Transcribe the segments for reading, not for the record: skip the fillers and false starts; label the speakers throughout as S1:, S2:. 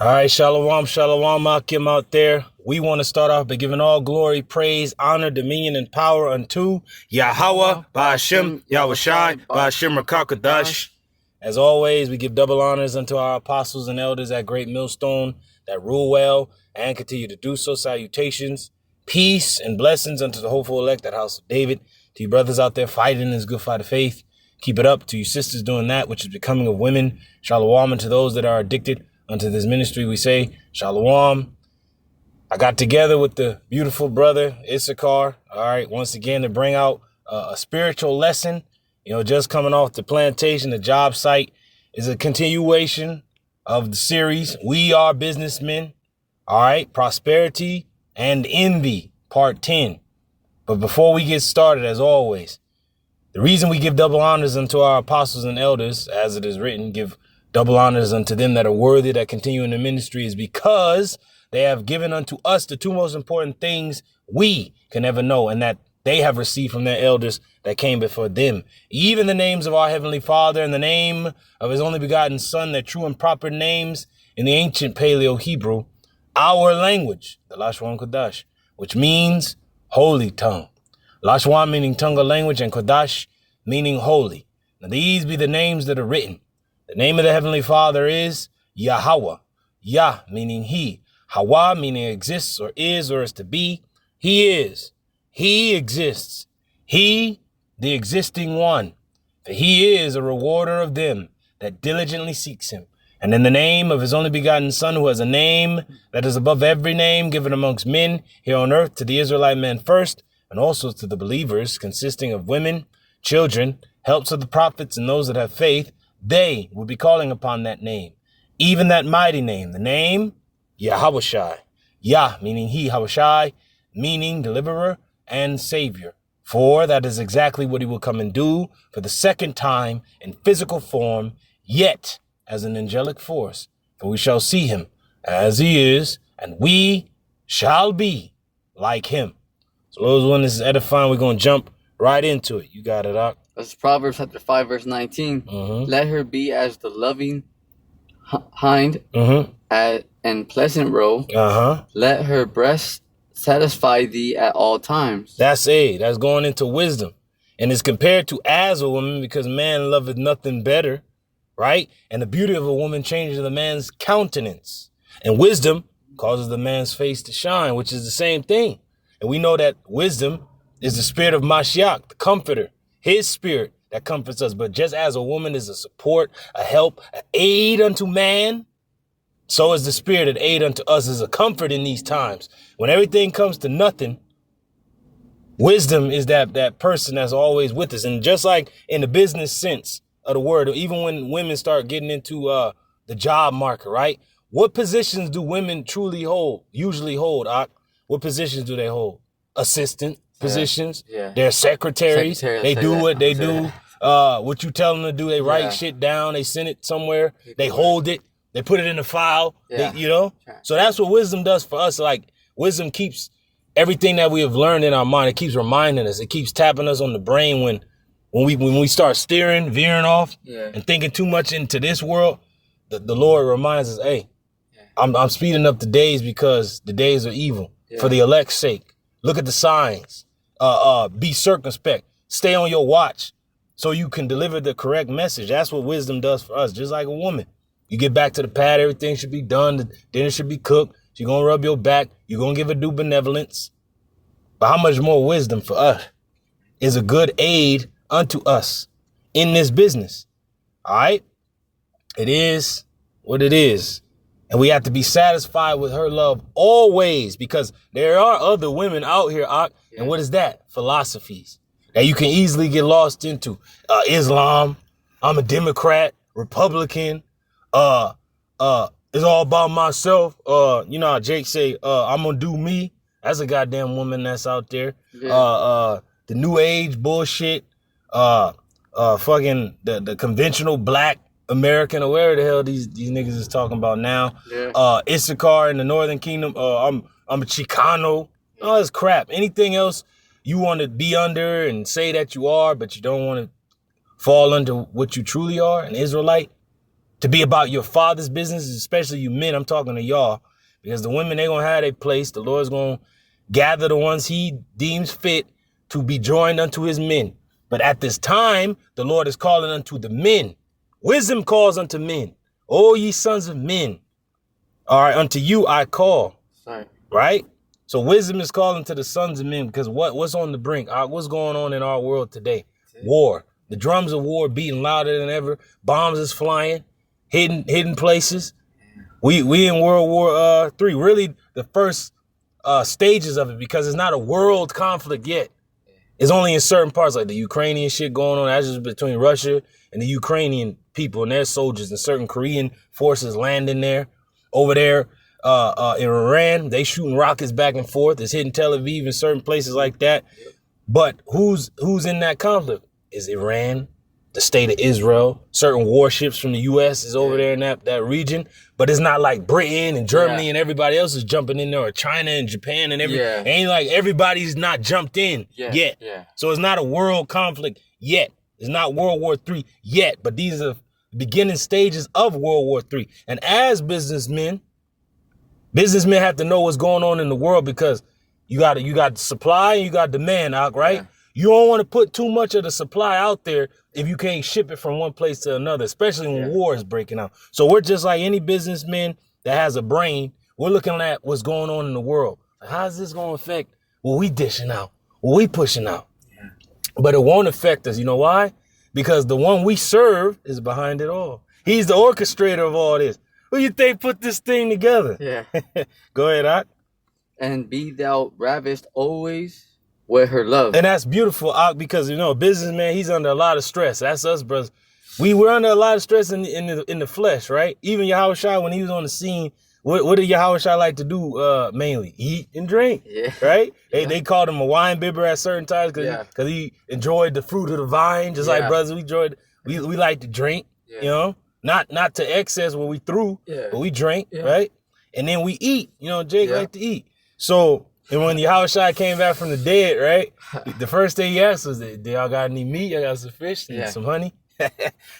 S1: All right, Shalawam, Shalawam, Akim out there. We want to start off by giving all glory, praise, honor, dominion, and power unto YAHAWAH, BAHASHAM, YAHAWASHI, BAHASHAM, QADASH. As always, we give double honors unto our apostles and elders at Great Millstone that rule well and continue to do so. Salutations, peace, and blessings unto the hopeful elect at House of David. To you brothers out there fighting this good fight of faith, keep it up. To you sisters doing that, which is becoming of women, Shalawam, and to those that are addicted unto this ministry, we say, Shalawam. I got together with the beautiful brother, Issachar, all right, once again to bring out a spiritual lesson. You know, just coming off the plantation, the job site is a continuation of the series, We Are Businessmen, all right, Prosperity and Envy, Part 10. But before we get started, as always, the reason we give double honors unto our apostles and elders, as it is written, give double honors unto them that are worthy that continue in the ministry, is because they have given unto us the two most important things we can ever know, and that they have received from their elders that came before them. Even the names of our Heavenly Father and the name of his only begotten Son, their true and proper names in the ancient Paleo Hebrew, our language, the Lashwan Kodash, which means holy tongue. Lashwan meaning tongue or language, and Kodash meaning holy. Now these be the names that are written. The name of the Heavenly Father is YAHAWAH. Yah meaning he. Hawa meaning exists or is to be. He is. He exists. He, the existing one. For he is a rewarder of them that diligently seeks him. And in the name of his only begotten Son, who has a name that is above every name given amongst men here on earth, to the Israelite man first, and also to the believers, consisting of women, children, helps of the prophets, and those that have faith, they will be calling upon that name, even that mighty name, the name YAHAWASHI. Yah meaning he, Hawashai meaning deliverer and savior. For that is exactly what he will come and do for the second time in physical form, yet as an angelic force. For we shall see him as he is, and we shall be like him. So those when this is edifying, we're going to jump right into it. You got it, Doc.
S2: That's Proverbs chapter 5, verse 19. Let her be as the loving hind and pleasant roe. Let her breast satisfy thee at all times.
S1: That's going into wisdom. And it's compared to as a woman because man loveth nothing better, right? And the beauty of a woman changes the man's countenance. And wisdom causes the man's face to shine, which is the same thing. And we know that wisdom is the spirit of Mashiach, the comforter, his spirit that comforts us. But just as a woman is a support, a help, an aid unto man, so is the spirit that aid unto us as a comfort in these times. When everything comes to nothing, wisdom is that person that's always with us. And just like in the business sense of the word, even when women start getting into the job market, right? What positions do women usually hold, Ak? What positions do they hold? Assistant positions. Yeah. They're secretaries. They do what they do. What you tell them to do, they write shit down. They send it somewhere. They hold it. They put it in a file. They, So that's what wisdom does for us. Like wisdom keeps everything that we have learned in our mind. It keeps reminding us. It keeps tapping us on the brain when we start veering off and thinking too much into this world. The Lord reminds us, hey, I'm speeding up the days because the days are evil for the elect's sake. Look at the signs. Be circumspect. Stay on your watch so you can deliver the correct message. That's what wisdom does for us, just like a woman. You get back to the pad, everything should be done. The dinner should be cooked. She's going to rub your back. You're going to give her due benevolence. But how much more wisdom for us is a good aid unto us in this business. All right? It is what it is. And we have to be satisfied with her love always, because there are other women out here, and what is that? Philosophies that you can easily get lost into. Islam, I'm a Democrat, Republican, it's all about myself. You know how Jake say, I'm gonna do me. That's a goddamn woman that's out there. The new age bullshit, fucking the conventional black American or whatever the hell these niggas is talking about now. Issachar in the Northern Kingdom. I'm a Chicano. All this crap. Anything else you want to be under and say that you are, but you don't want to fall under what you truly are, an Israelite. to be about your father's business, especially you men. I'm talking to y'all, because the women, they going to have their place. The Lord's going to gather the ones he deems fit to be joined unto his men. But at this time, the Lord is calling unto the men. Wisdom calls unto men. O ye sons of men. All right, unto you I call.
S2: Sorry.
S1: Right? So wisdom is calling to the sons of men, because what's on the brink? What's going on in our world today? War. The drums of war beating louder than ever. Bombs is flying. Hidden places. We in World War III. Really the first stages of it, because it's not a world conflict yet. It's only in certain parts, like the Ukrainian shit going on. That's just between Russia and the Ukrainian people and their soldiers, and certain Korean forces landing there. Over there in Iran, they shooting rockets back and forth. It's hitting Tel Aviv and certain places like that. But who's in that conflict? Is Iran, the state of Israel. Certain warships from the U.S. is over there in that region. But it's not like Britain and Germany and everybody else is jumping in there, or China and Japan and everything. Ain't like everybody's not jumped in yet. So it's not a world conflict yet. It's not World War III yet. But these are beginning stages of World War III. And as businessmen have to know what's going on in the world, because you got supply and you got demand out, right? Yeah. You don't want to put too much of the supply out there if you can't ship it from one place to another, especially when war is breaking out. So we're just like any businessman that has a brain. We're looking at what's going on in the world. How's this going to affect what we dishing out, what we pushing out? Yeah. But it won't affect us. You know why? Because the one we serve is behind it all. He's the orchestrator of all this. Who you think put this thing together? Yeah. Go ahead, Ak.
S2: And be thou ravished always with her love.
S1: And that's beautiful, Ak, because, a businessman, he's under a lot of stress. That's us, brothers. We're under a lot of stress in the flesh, right? Even YAHAWASHI, when he was on the scene, what did YAHAWASHI like to do mainly? Eat and drink, right? Yeah. They called him a wine bibber at certain times because he enjoyed the fruit of the vine, just like brothers. We like to drink, not to excess where we threw, but we drink, right? And then we eat, Jake like to eat. So, and when YAHAWASHI came back from the dead, right? The first thing he asked was, "Did y'all got any meat? I got some fish and some honey."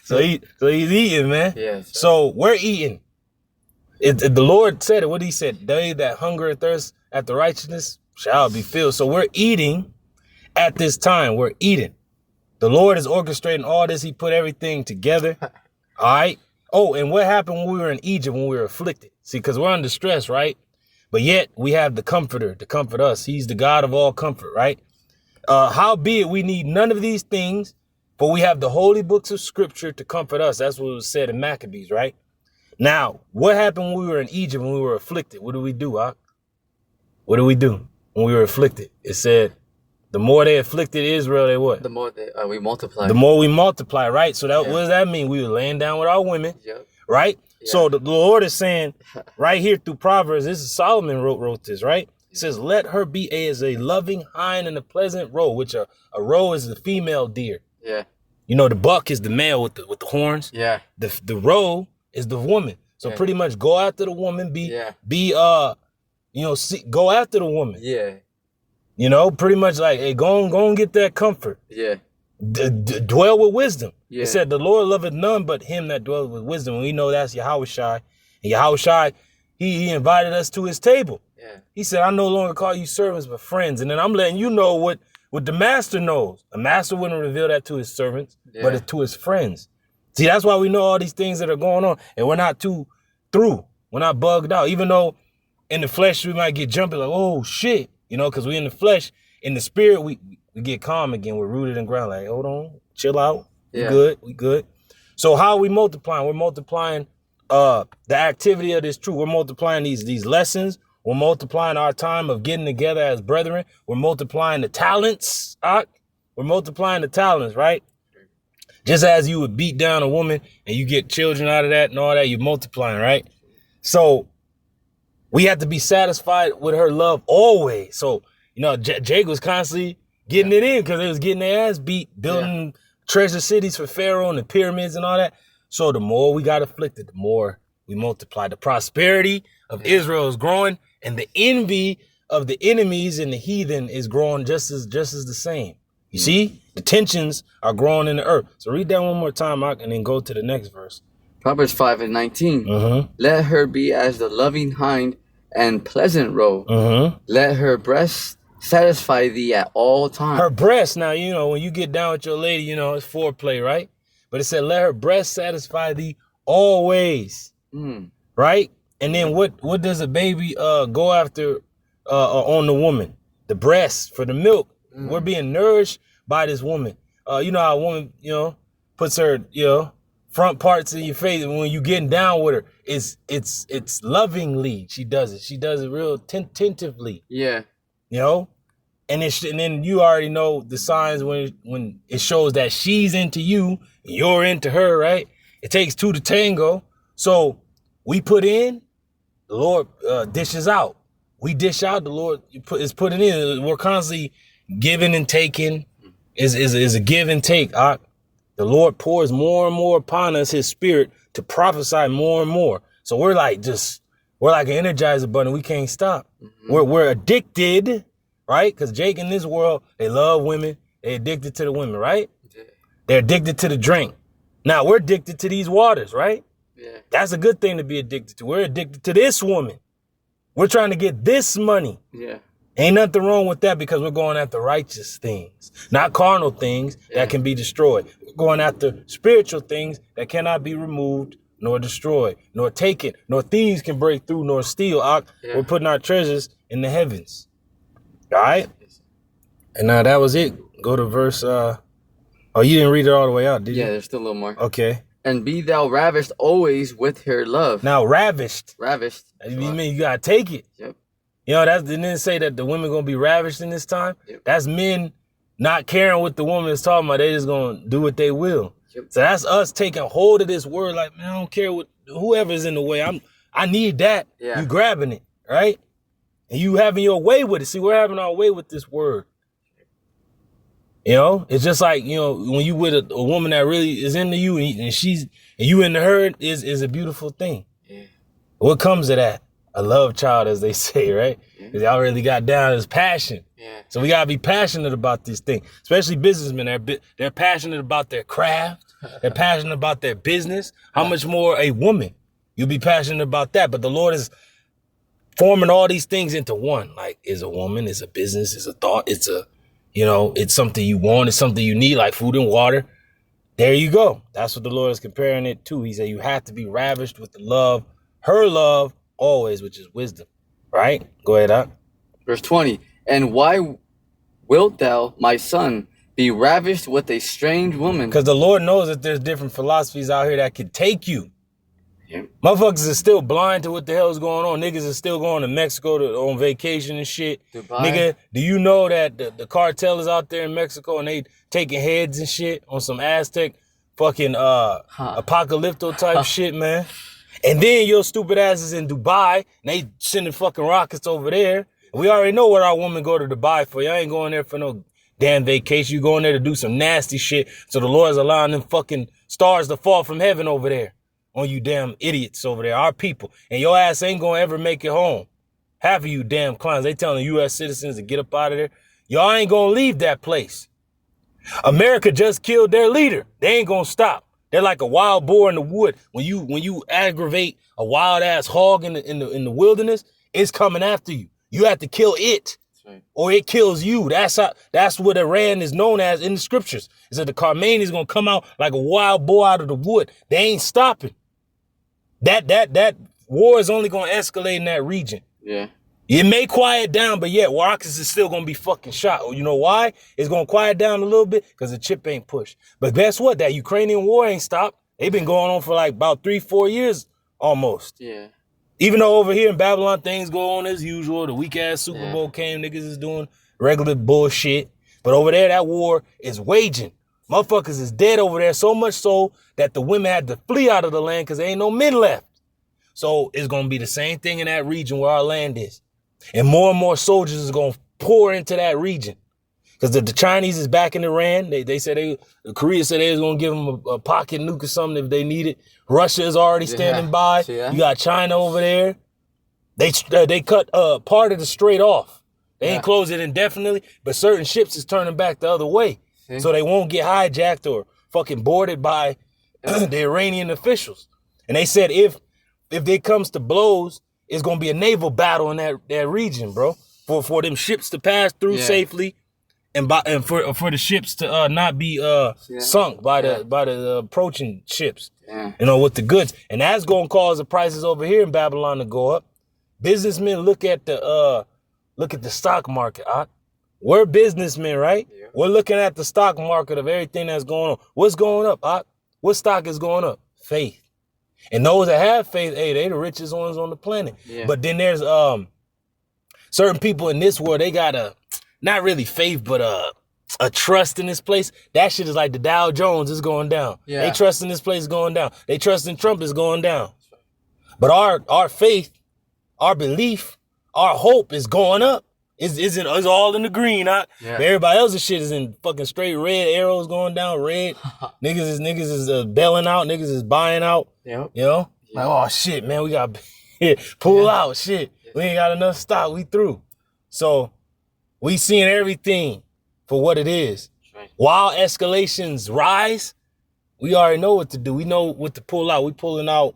S1: so he's eating, man. Yeah, so we're eating. The Lord said it. What he said? They that hunger and thirst after righteousness shall be filled. So we're eating at this time. We're eating. The Lord is orchestrating all this. He put everything together. All right. Oh, and what happened when we were in Egypt, when we were afflicted? See, because we're under stress, right? But yet we have the Comforter to comfort us. He's the God of all comfort, right? Howbeit we need none of these things, for we have the holy books of Scripture to comfort us. That's what was said in Maccabees, right? Now, what happened when we were in Egypt, when we were afflicted? What do we do, Ak? What do we do when we were afflicted? It said, the more they afflicted Israel, they what?
S2: The more we multiply.
S1: The more we multiply, right? So what does that mean? We were laying down with our women, right? Yeah. So the Lord is saying right here through Proverbs, this is Solomon wrote this, right? It says, let her be as a loving hind and a pleasant roe, which a roe is the female deer. Yeah. The buck is the male with the horns. Yeah. The roe is the woman. So pretty much go after the woman, go after the woman. Yeah. Pretty much like, hey, go and get that comfort. Yeah. Dwell with wisdom. Yeah. It said, the Lord loveth none but him that dwelleth with wisdom. And we know that's YAHAWASHI. And YAHAWASHI, he invited us to his table. Yeah. He said, I no longer call you servants, but friends. And then I'm letting you know what the master knows. A master wouldn't reveal that to his servants, but to his friends. See, that's why we know all these things that are going on. And we're not too through. We're not bugged out. Even though in the flesh, we might get jumpy like, oh, shit. Because we in the flesh. In the spirit, we get calm again. We're rooted in ground. Like, hold on, chill out. We good. So how are we multiplying? We're multiplying the activity of this truth. We're multiplying these lessons. We're multiplying our time of getting together as brethren. We're multiplying the talents. We're multiplying the talents, right? Just as you would beat down a woman and you get children out of that and all that, you're multiplying, right? So we have to be satisfied with her love always. So, Jake was constantly getting it in because they was getting their ass beat, building treasure cities for Pharaoh and the pyramids and all that. So the more we got afflicted, the more we multiply. The prosperity of Israel is growing, and the envy of the enemies and the heathen is growing just as the same. You see, the tensions are growing in the earth. So read that one more time, Mark, and then go to the next verse.
S2: Proverbs 5:19. Let her be as the loving hind and pleasant roe. Let her breast satisfy thee at all times.
S1: Her breast, now, you know, when you get down with your lady, you know, it's foreplay, right? But it said, let her breast satisfy thee always, right? And then what does a baby go after on the woman? The breast for the milk. We're being nourished by this woman. You know how a woman, you know, puts her, you know, front parts in your face, and when you getting down with her, it's lovingly she does it. She does it real tentatively.
S2: Yeah.
S1: You know? And then you already know the signs when it shows that she's into you, you're into her, right? It takes two to tango. So we put in, the Lord dishes out. We dish out, the Lord is putting in. We're constantly giving and taking. Is a give and take. The Lord pours more and more upon us his spirit to prophesy more and more. So we're like an Energizer bunny. We can't stop. We're addicted, right? Because Jake in this world, they love women. They're addicted to the women, right? Yeah. They're addicted to the drink. Now we're addicted to these waters, right? Yeah. That's a good thing to be addicted to. We're addicted to this woman. We're trying to get this money. Yeah. Ain't nothing wrong with that because we're going after righteous things, not carnal things that can be destroyed. We're going after spiritual things that cannot be removed, nor destroyed, nor taken, nor thieves can break through, nor steal. We're putting our treasures in the heavens. All right? And now that was it. Go to verse, you didn't read it all the way out, did you?
S2: Yeah, there's still a little more.
S1: Okay.
S2: And be thou ravished always with her love.
S1: Now, ravished.
S2: Ravished.
S1: You mean you got to take it.
S2: Yep.
S1: You know, that didn't say that the women going to be ravished in this time. Yep. That's men not caring what the woman is talking about. They just going to do what they will. Yep. So that's us taking hold of this word. Like, man, I don't care what whoever's in the way. I need that. Yeah. You grabbing it, right? And you having your way with it. See, we're having our way with this word. You know, it's just like, you know, when you with a woman that really is into you and you into her is a beautiful thing. Yeah. What comes of that? A love child, as they say, right? Because y'all really got down as passion. Yeah. So we got to be passionate about this thing, especially businessmen. They're passionate about their craft. They're passionate about their business. How much more a woman? You'll be passionate about that. But the Lord is forming all these things into one. Like, is a woman, is a business, is a thought, it's a, you know, it's something you want, it's something you need, like food and water. There you go. That's what the Lord is comparing it to. He said you have to be ravished with the love, her love, always, which is wisdom, right? Go ahead, Doc.
S2: Verse 20, and why wilt thou, my son, be ravished with a strange woman?
S1: Because the Lord knows that there's different philosophies out here that could take you. Yeah. Motherfuckers are still blind to what the hell is going on. Niggas are still going to Mexico on vacation and shit. Dubai. Nigga, do you know that the cartel is out there in Mexico and they taking heads and shit on some Aztec fucking apocalypto type shit, man? And then your stupid ass is in Dubai, and they sending fucking rockets over there. We already know what our women go to Dubai for. Y'all ain't going there for no damn vacation. You going there to do some nasty shit. So the Lord's allowing them fucking stars to fall from heaven over there on you damn idiots over there, our people. And your ass ain't gonna ever make it home. Half of you damn clowns, they telling U.S. citizens to get up out of there. Y'all ain't gonna leave that place. America just killed their leader. They ain't gonna stop. They're like a wild boar in the wood. When you aggravate a wild ass hog in the wilderness, it's coming after you. You have to kill it, right, or it kills you. That's what Iran is known as in the scriptures. Is that the Khamenei is gonna come out like a wild boar out of the wood. They ain't stopping. That war is only gonna escalate in that region. Yeah. It may quiet down, but yet rockets is still going to be fucking shot. You know why? It's going to quiet down a little bit because the chip ain't pushed. But guess what? That Ukrainian war ain't stopped. They've been going on for like about 3-4 years almost. Yeah. Even though over here in Babylon, things go on as usual. The weak-ass Super Bowl came. Niggas is doing regular bullshit. But over there, that war is waging. Motherfuckers is dead over there, so much so that the women had to flee out of the land because there ain't no men left. So it's going to be the same thing in that region where our land is. And more soldiers is going to pour into that region. Because the Chinese is back in Iran. They said Korea said they was going to give them a pocket nuke or something if they need it. Russia is already standing by. Yeah. You got China over there. They cut part of the strait off. They ain't closed it indefinitely, but certain ships is turning back the other way. So they won't get hijacked or fucking boarded by the Iranian officials. And they said if it comes to blows, it's gonna be a naval battle in that region, bro. For them ships to pass through safely, and for the ships to not be sunk by the approaching ships. Yeah. You know, with the goods. And that's gonna cause the prices over here in Babylon to go up. Businessmen look at the stock market. We're businessmen, right? Yeah. We're looking at the stock market of everything that's going on. What's going up? What stock is going up? Faith. And those that have faith, hey, they the richest ones on the planet. Yeah. But then there's certain people in this world, they got not really faith, but a trust in this place. That shit is like the Dow Jones is going down. Yeah. They trust in this place is going down. They trust in Trump is going down. But our faith, our belief, our hope is going up. It's all in the green. Everybody else's shit is in fucking straight red, arrows going down red. niggas is bailing out. Niggas is buying out. Yep. You know? Like, oh shit, man, we got pull out. Shit. We ain't got enough stock. We through. So we seeing everything for what it is. Right. While escalations rise, we already know what to do. We know what to pull out. We pulling out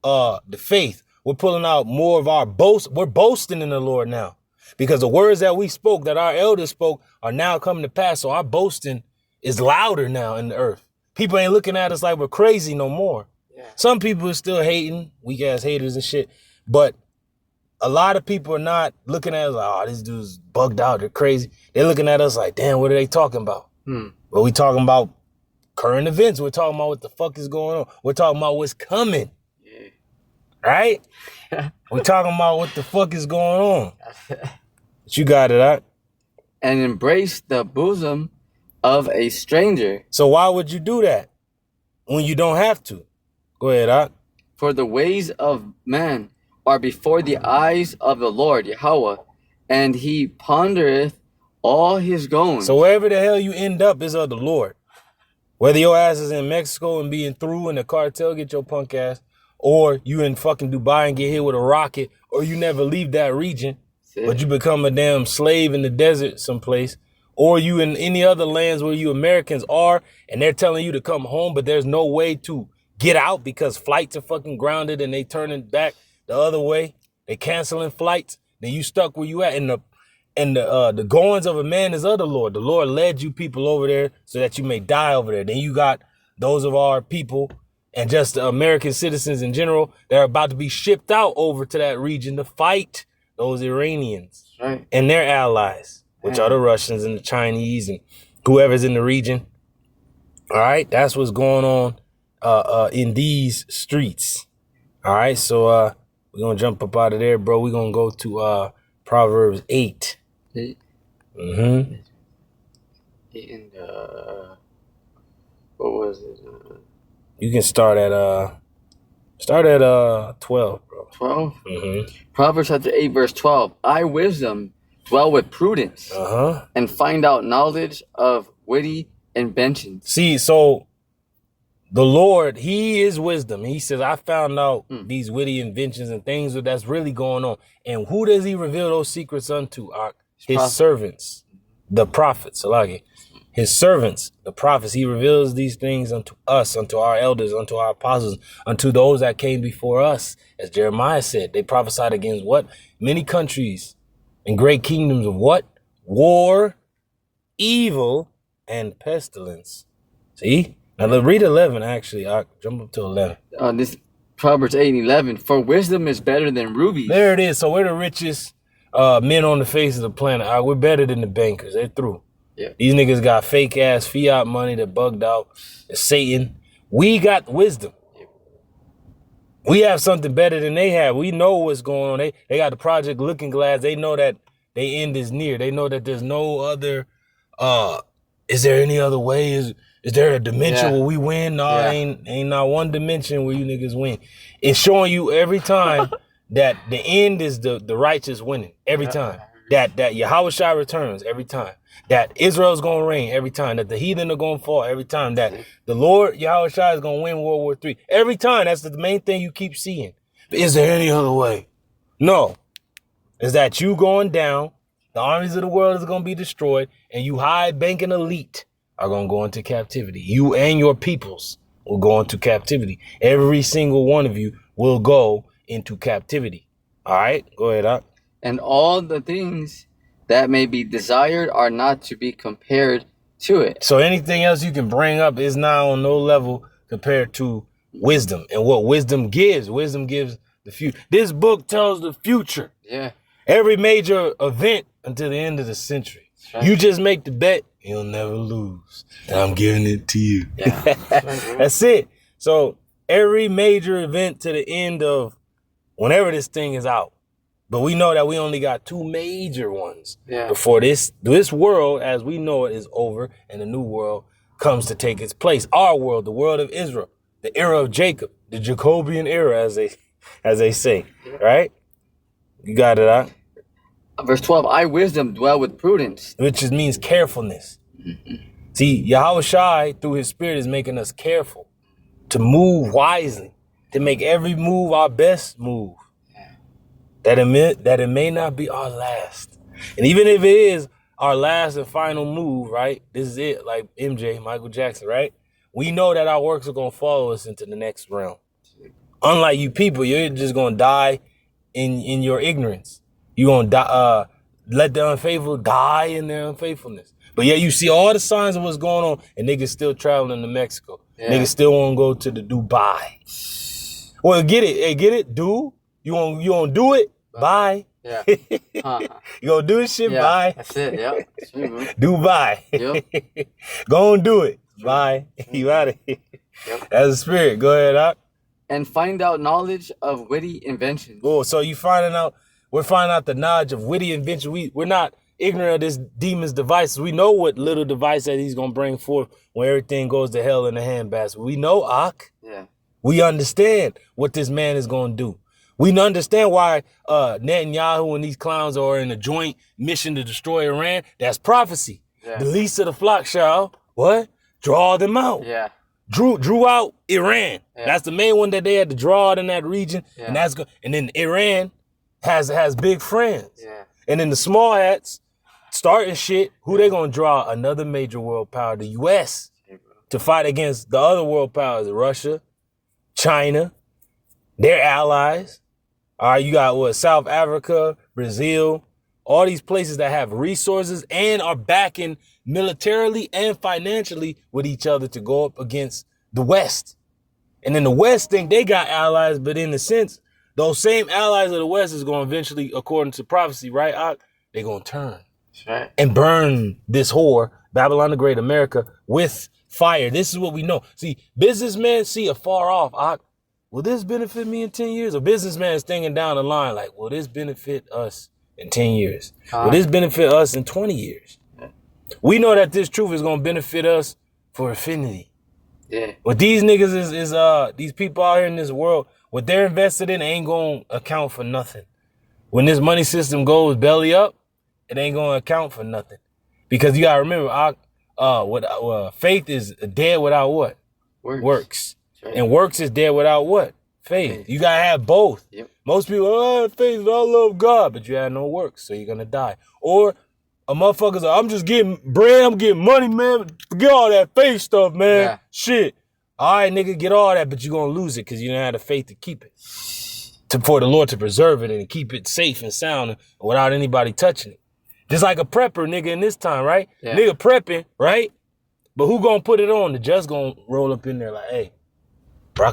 S1: the faith. We're pulling out more of our boast. We're boasting in the Lord now. Because the words that we spoke, that our elders spoke, are now coming to pass. So our boasting is louder now in the earth. People ain't looking at us like we're crazy no more. Yeah. Some people are still hating, weak ass haters and shit. But a lot of people are not looking at us like, oh, this dude's bugged out, they're crazy. They're looking at us like, damn, what are they talking about? Well, we talking about current events. We're talking about what the fuck is going on. We're talking about what's coming. Yeah. Right? We're talking about what the fuck is going on. But you got it, right?
S2: And embrace the bosom of a stranger.
S1: So why would you do that when you don't have to? Go ahead, Ak.
S2: For the ways of man are before the eyes of the Lord, Yahawah, and he pondereth all his goings.
S1: So wherever the hell you end up is of the Lord. Whether your ass is in Mexico and being through in the cartel, get your punk ass, or you in fucking Dubai and get hit with a rocket, or you never leave that region, but you become a damn slave in the desert someplace, or you in any other lands where you Americans are, and they're telling you to come home, but there's no way to get out because flights are fucking grounded and they turning back the other way. They canceling flights. Then you stuck where you at. And the goings of a man is of the Lord. The Lord led you people over there so that you may die over there. Then you got those of our people and just the American citizens in general that are about to be shipped out over to that region to fight those Iranians and their allies, which are the Russians and the Chinese and whoever's in the region. All right, that's what's going on in these streets. All right, so we're going to jump up out of there, bro. We're going to go to Proverbs 8.
S2: 8?
S1: Mm-hmm.
S2: 8 and, what was it?
S1: You can start at 12, bro.
S2: 12? Mm-hmm. Proverbs chapter 8, verse 12. I, wisdom, dwell with prudence and find out knowledge of witty inventions.
S1: See, so the Lord, he is wisdom. He says, I found out these witty inventions and things that's really going on. And who does he reveal those secrets unto? His servants, the prophets. His servants, the prophets. He reveals these things unto us, unto our elders, unto our apostles, unto those that came before us. As Jeremiah said, they prophesied against what? Many countries and great kingdoms of what? War, evil, and pestilence. See? Now, read 11, actually. I'll jump up to 11.
S2: This Proverbs 8 and 11. For wisdom is better than rubies.
S1: There it is. So we're the richest men on the face of the planet. We're better than the bankers. They're through. Yeah. These niggas got fake-ass fiat money that bugged out. It's Satan. We got wisdom. We have something better than they have. We know what's going on. They got the Project Looking Glass. They know that they end is near. They know that there's no other... is there any other way? Is there a dimension where we win? No, ain't not one dimension where you niggas win. It's showing you every time that the end is the righteous winning. Every time. That YAHAWASHI returns every time. That Israel's going to reign every time. That the heathen are going to fall every time. That the Lord YAHAWASHI is going to win World War III. Every time. That's the main thing you keep seeing. Is there any other way? No. Is that you going down, the armies of the world is going to be destroyed, and you high banking elite are going to go into captivity. You and your peoples will go into captivity. Every single one of you will go into captivity. All right, go ahead, Ak.
S2: And all the things that may be desired are not to be compared to it.
S1: So anything else you can bring up is not on no level compared to wisdom. And what wisdom gives the future. This book tells the future.
S2: Yeah.
S1: Every major event until the end of the century.
S2: Right.
S1: You just make the bet, you'll never lose. And I'm giving it to you.
S2: Yeah.
S1: That's it. So every major event to the end of whenever this thing is out. But we know that we only got 2 major ones before this world as we know it is over and the new world comes to take its place. Our world, the world of Israel, the era of Jacob, the Jacobian era, as they say, right? You got it, huh?
S2: Verse 12, I wisdom dwell with prudence.
S1: Which just means carefulness. See, YAHAWASHI through his spirit is making us careful to move wisely, to make every move our best move. That it may not be our last. And even if it is our last and final move, right? This is it, like MJ, Michael Jackson, right? We know that our works are going to follow us into the next realm. Unlike you people, you're just going to die in your ignorance. You're going to die, let the unfaithful die in their unfaithfulness. But yeah, you see all the signs of what's going on, and niggas still traveling to Mexico. Yeah. Niggas still want to go to the Dubai. Well, get it. Hey, get it? Do? You want to do it? Bye.
S2: Yeah.
S1: You gonna do this shit?
S2: Yeah,
S1: bye.
S2: that's it. Yeah.
S1: Dubai.
S2: Yep.
S1: Go and do it. Bye. You out of here. Yep. That's the spirit. Go ahead, Doc.
S2: And find out knowledge of witty inventions.
S1: Oh, so we're finding out the knowledge of witty invention. We're not ignorant of this demon's devices. We know what little device that he's gonna bring forth when everything goes to hell in the handbasket. We know, Ak.
S2: Yeah.
S1: We understand what this man is gonna do. We understand why Netanyahu and these clowns are in a joint mission to destroy Iran. That's prophecy. Yeah. The least of the flock shall, what? Draw them out.
S2: Yeah.
S1: Drew out Iran. Yeah. That's the main one that they had to draw out in that region. Yeah. And that's good. And then Iran has big friends.
S2: Yeah.
S1: And then the small hats starting shit, who they gonna draw? Another major world power, the US, to fight against the other world powers, Russia, China, their allies. All right, you got South Africa, Brazil, all these places that have resources and are backing militarily and financially with each other to go up against the West. And then the West think they got allies, but in a sense, those same allies of the West is going to eventually, according to prophecy, right, they're going to turn and burn this whore, Babylon the Great, America, with fire. This is what we know. See, businessmen see afar off, will this benefit me in 10 years? A businessman is thinking down the line like, will this benefit us in 10 years? Will this benefit us in 20 years? We know that this truth is going to benefit us for infinity.
S2: Yeah.
S1: What these niggas is these people out here in this world, what they're invested in ain't going to account for nothing. When this money system goes belly up, it ain't going to account for nothing. Because you got to remember, faith is dead without what? Works. And works is dead without what? Faith. You got to have both.
S2: Yep.
S1: Most people, faith, I love God, but you have no works, so you're going to die. Or a motherfucker's like, I'm just getting bread, I'm getting money, man. Forget all that faith stuff, man.
S2: Yeah.
S1: Shit. All right, nigga, get all that, but you're going to lose it because you don't have the faith to keep it. For the Lord to preserve it and keep it safe and sound without anybody touching it. Just like a prepper, nigga, in this time, right?
S2: Yeah.
S1: Nigga prepping, right? But who going to put it on? The judge going to roll up in there like, hey, a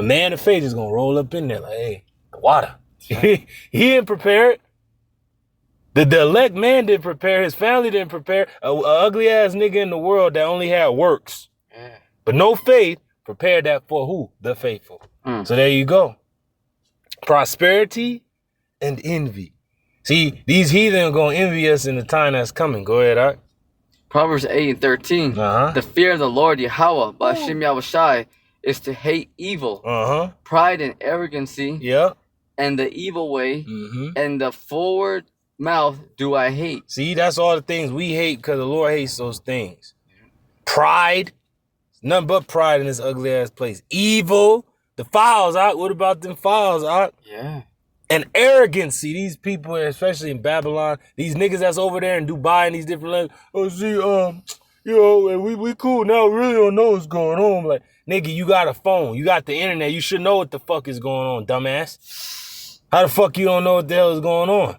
S1: man of faith is going to roll up in there like, hey, the water. He didn't prepare it. The elect man didn't prepare. His family didn't prepare. A ugly ass nigga in the world that only had works.
S2: Yeah.
S1: But no faith prepared that for who? The faithful. So there you go. Prosperity and envy. See, these heathen are going to envy us in the time that's coming. Go ahead, Art.
S2: Proverbs 8:13. The fear of the Lord YAHAWAH, BAHASHAM YAHAWASHI, is to hate evil, pride and arrogancy, and the evil way, and the forward mouth do I hate.
S1: See, that's all the things we hate because the Lord hates those things. Pride, nothing but pride in this ugly ass place. Evil, the files, what about them files,
S2: Yeah.
S1: And arrogancy, these people, especially in Babylon, these niggas that's over there in Dubai and these different lands. Oh, see, we cool now. We really don't know what's going on. Like, nigga, you got a phone. You got the internet. You should know what the fuck is going on, dumbass. How the fuck you don't know what the hell is going on?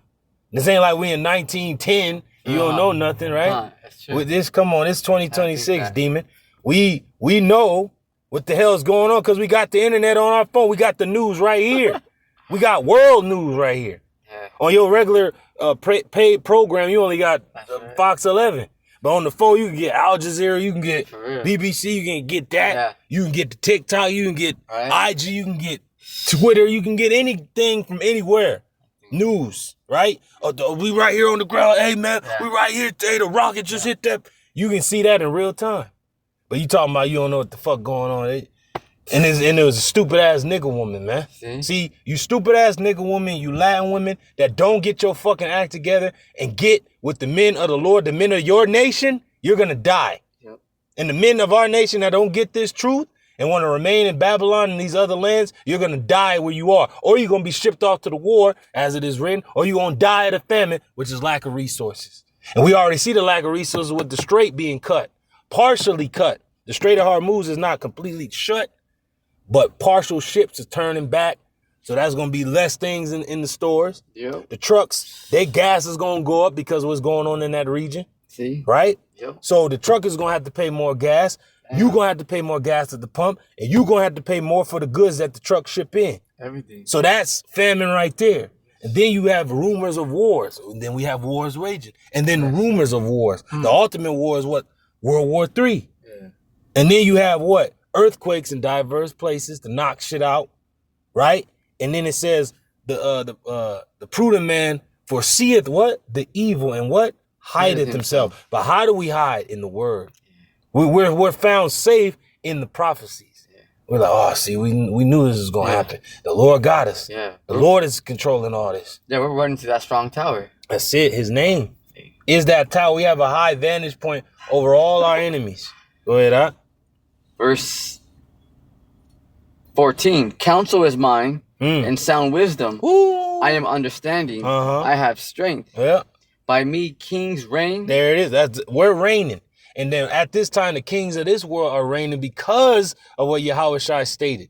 S1: This ain't like we in 1910. You don't know nothing, right?
S2: That's true.
S1: With this, come on, it's 2026, demon. We know what the hell is going on because we got the internet on our phone. We got the news right here. We got world news right here. Yeah. On your regular paid program, you only got Fox 11. But on the phone, you can get Al Jazeera, you can get BBC, you can get that. Yeah. You can get the TikTok, you can get IG, you can get Twitter, you can get anything from anywhere. News, right? We right here on the ground. Hey, man, we right here. Hey, the rocket just hit that. You can see that in real time. But you talking about you don't know what the fuck going on. And it was a stupid-ass nigga woman, man. See, you stupid-ass nigga woman, you Latin women that don't get your fucking act together and get with the men of the Lord, the men of your nation, you're going to die. Yep. And the men of our nation that don't get this truth and want to remain in Babylon and these other lands, you're going to die where you are. Or you're going to be shipped off to the war, as it is written, or you're going to die of the famine, which is lack of resources. And we already see the lack of resources with the strait being cut, partially cut. The Strait of Hormuz is not completely shut, but partial ships are turning back. So that's going to be less things in the stores. Yep. The trucks, their gas is going to go up because of what's going on in that region. See? Right? Yep. So the truck is going to have to pay more gas. You're going to have to pay more gas at the pump, and you're going to have to pay more for the goods that the truck ship in. Everything. So that's famine right there. And then you have rumors of wars. And then we have wars raging. And then rumors of wars. The ultimate war is what? World War III. Yeah. And then you have what? Earthquakes in diverse places to knock shit out. Right? And then it says the prudent man foreseeth what? The evil and what? Hideth himself. But how do we hide? In the word. We're found safe in the prophecies. Yeah. We're like, oh, see, we knew this was going to happen. The Lord got us. Yeah. The Lord is controlling all this.
S2: Yeah, we're running to that strong tower.
S1: That's it. His name is that tower. We have a high vantage point over all our enemies. Go ahead, huh?
S2: Verse 14. Counsel is mine and sound wisdom. Ooh. I am understanding. I have strength. Yeah. By me, kings reign.
S1: There it is. We're reigning. And then at this time, the kings of this world are reigning because of what YAHAWASHI stated.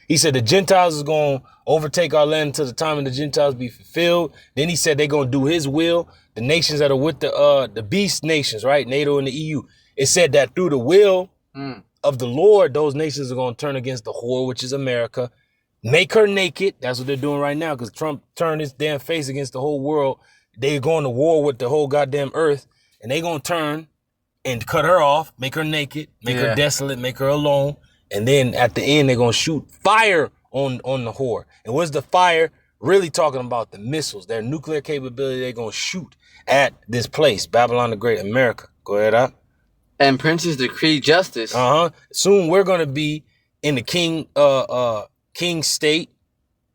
S1: He said the Gentiles is going to overtake our land until the time of the Gentiles be fulfilled. Then he said they're going to do his will. The nations that are with the beast nations, right? NATO and the EU. It said that through the will of the Lord, those nations are going to turn against the whore, which is America. Make her naked. That's what they're doing right now because Trump turned his damn face against the whole world. They're going to war with the whole goddamn earth. And they're going to turn and cut her off, make her naked, make her desolate, make her alone. And then at the end, they're going to shoot fire on the whore. And what's the fire really talking about? The missiles, their nuclear capability they're going to shoot at this place, Babylon the Great, America. Go ahead, huh?
S2: And princes decree justice.
S1: Soon we're going to be in the king state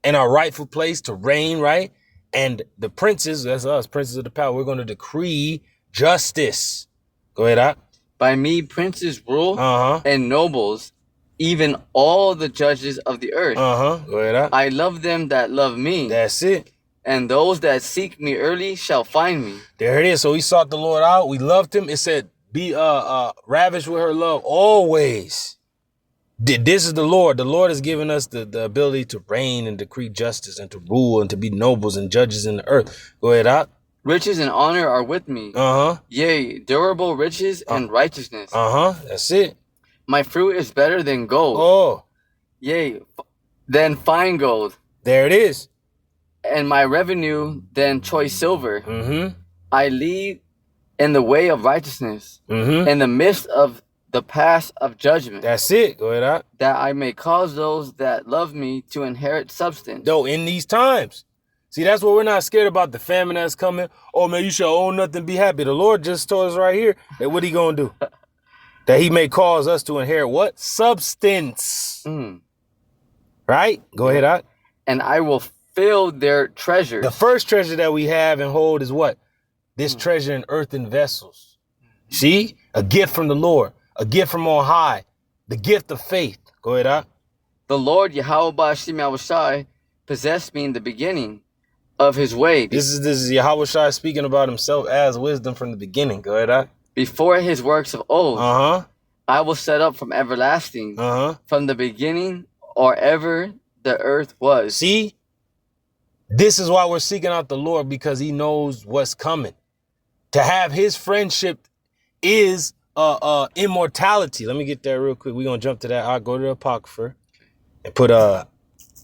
S1: in our rightful place to reign, right? And the princes, that's us, princes of the power, we're going to decree justice. Go ahead, huh?
S2: By me, princes rule and nobles, even all the judges of the earth.
S1: Go ahead, huh?
S2: I love them that love me.
S1: That's it.
S2: And those that seek me early shall find me.
S1: There it is. So we sought the Lord out. We loved him. It said, be ravished with her love always. This is the Lord. The Lord has given us the ability to reign and decree justice and to rule and to be nobles and judges in the earth. Go ahead, huh?
S2: Riches and honor are with me. Yea, durable riches and righteousness.
S1: That's it.
S2: My fruit is better than gold.
S1: Oh.
S2: Yea, than fine gold.
S1: There it is.
S2: And my revenue than choice silver. I lead in the way of righteousness. In the midst of the path of judgment.
S1: That's it. Go ahead, huh?
S2: That I may cause those that love me to inherit substance.
S1: Though in these times. See, that's what we're not scared about, the famine that's coming. Oh, man, you shall own nothing, be happy. The Lord just told us right here that what he going to do? That he may cause us to inherit what? Substance. Right? Go ahead, huh?
S2: And I will fill their treasures.
S1: The first treasure that we have and hold is what? This treasure in earthen vessels. See? A gift from the Lord. A gift from on high. The gift of faith. Go ahead, huh?
S2: The Lord, YAHAWASHI, possessed me in the beginning of his way.
S1: This is YAHAWASHI speaking about himself as wisdom from the beginning. Go ahead, huh?
S2: before his works of old. I will set up from everlasting, from the beginning or ever the earth was.
S1: See, this is why we're seeking out the Lord, because he knows what's coming. To have his friendship is immortality. Let me get there real quick. We're going to jump to that. I'll go to the Apocrypha and put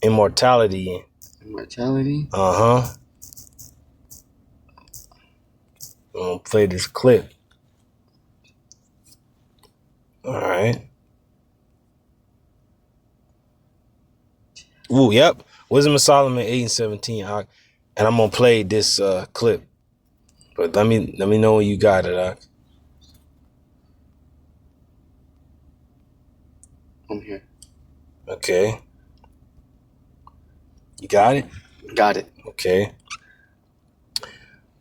S1: immortality in.
S2: Immortality?
S1: I'm going to play this clip. All right. Ooh, yep. Wisdom of Solomon 8 and 17. And I'm going to play this clip. But let me know when you got it.
S2: I'm here.
S1: Okay. You got it?
S2: Got it.
S1: Okay.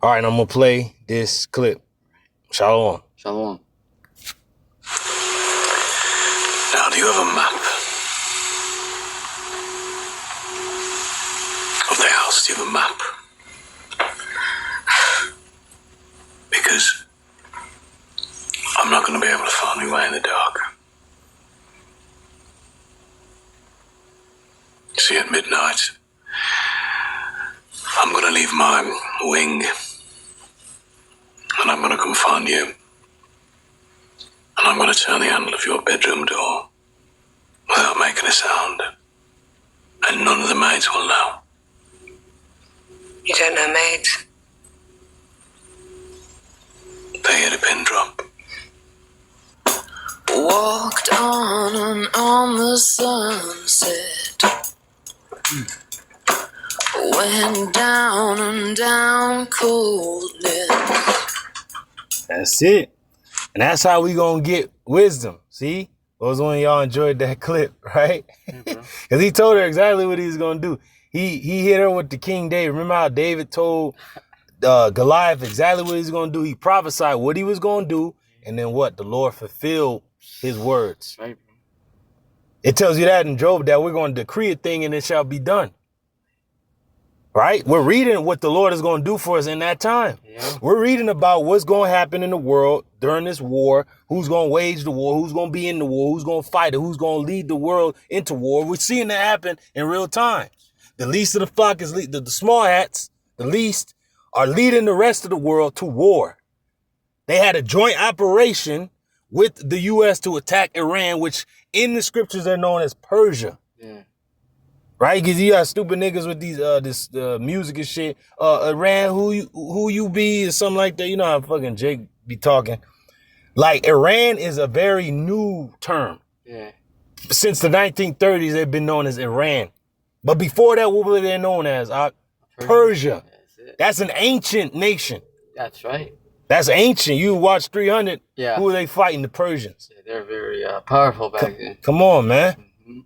S1: All right, I'm going to play this clip. Shalawam.
S2: Shalawam.
S3: Now, do you have a map of the house? Do you have a map? Because I'm not going to be able to find my way in the dark. See, at midnight, I'm going to leave my wing, and I'm going to come find you. And I'm going to turn the handle of your bedroom door without making a sound. And none of the maids will know.
S4: You don't know maids?
S3: They hit a pin drop.
S4: Walked on and on the sunset. Went down and down coldness.
S1: That's it. And that's how we gonna get wisdom. See? Those one of y'all enjoyed that clip, right? Because he told her exactly what he was gonna do. He hit her with the King David. Remember how David told Goliath exactly what he was gonna do? He prophesied what he was gonna do, and then what? The Lord fulfilled his words.
S2: Right.
S1: It tells you that in Job, that we're going to decree a thing and it shall be done. Right? We're reading what the Lord is going to do for us in that time. Yeah. We're reading about what's going to happen in the world during this war, who's going to wage the war, who's going to be in the war, who's going to fight it, who's going to lead the world into war. We're seeing that happen in real time. The least of the flock is the small hats, the least, are leading the rest of the world to war. They had a joint operation with the U.S. to attack Iran, which in the scriptures are known as Persia. Yeah. Right? Because you got stupid niggas with these this music and shit. Iran, who you be, or something like that. You know how fucking Jake be talking. Like, Iran is a very new term. Yeah. Since the 1930s, they've been known as Iran. But before that, what were they known as? Persia. That's an ancient nation.
S2: That's right.
S1: That's ancient. You watch 300. Yeah. Who are they fighting? The Persians.
S2: Yeah, they're very powerful back then.
S1: Come on, man. Mm-hmm.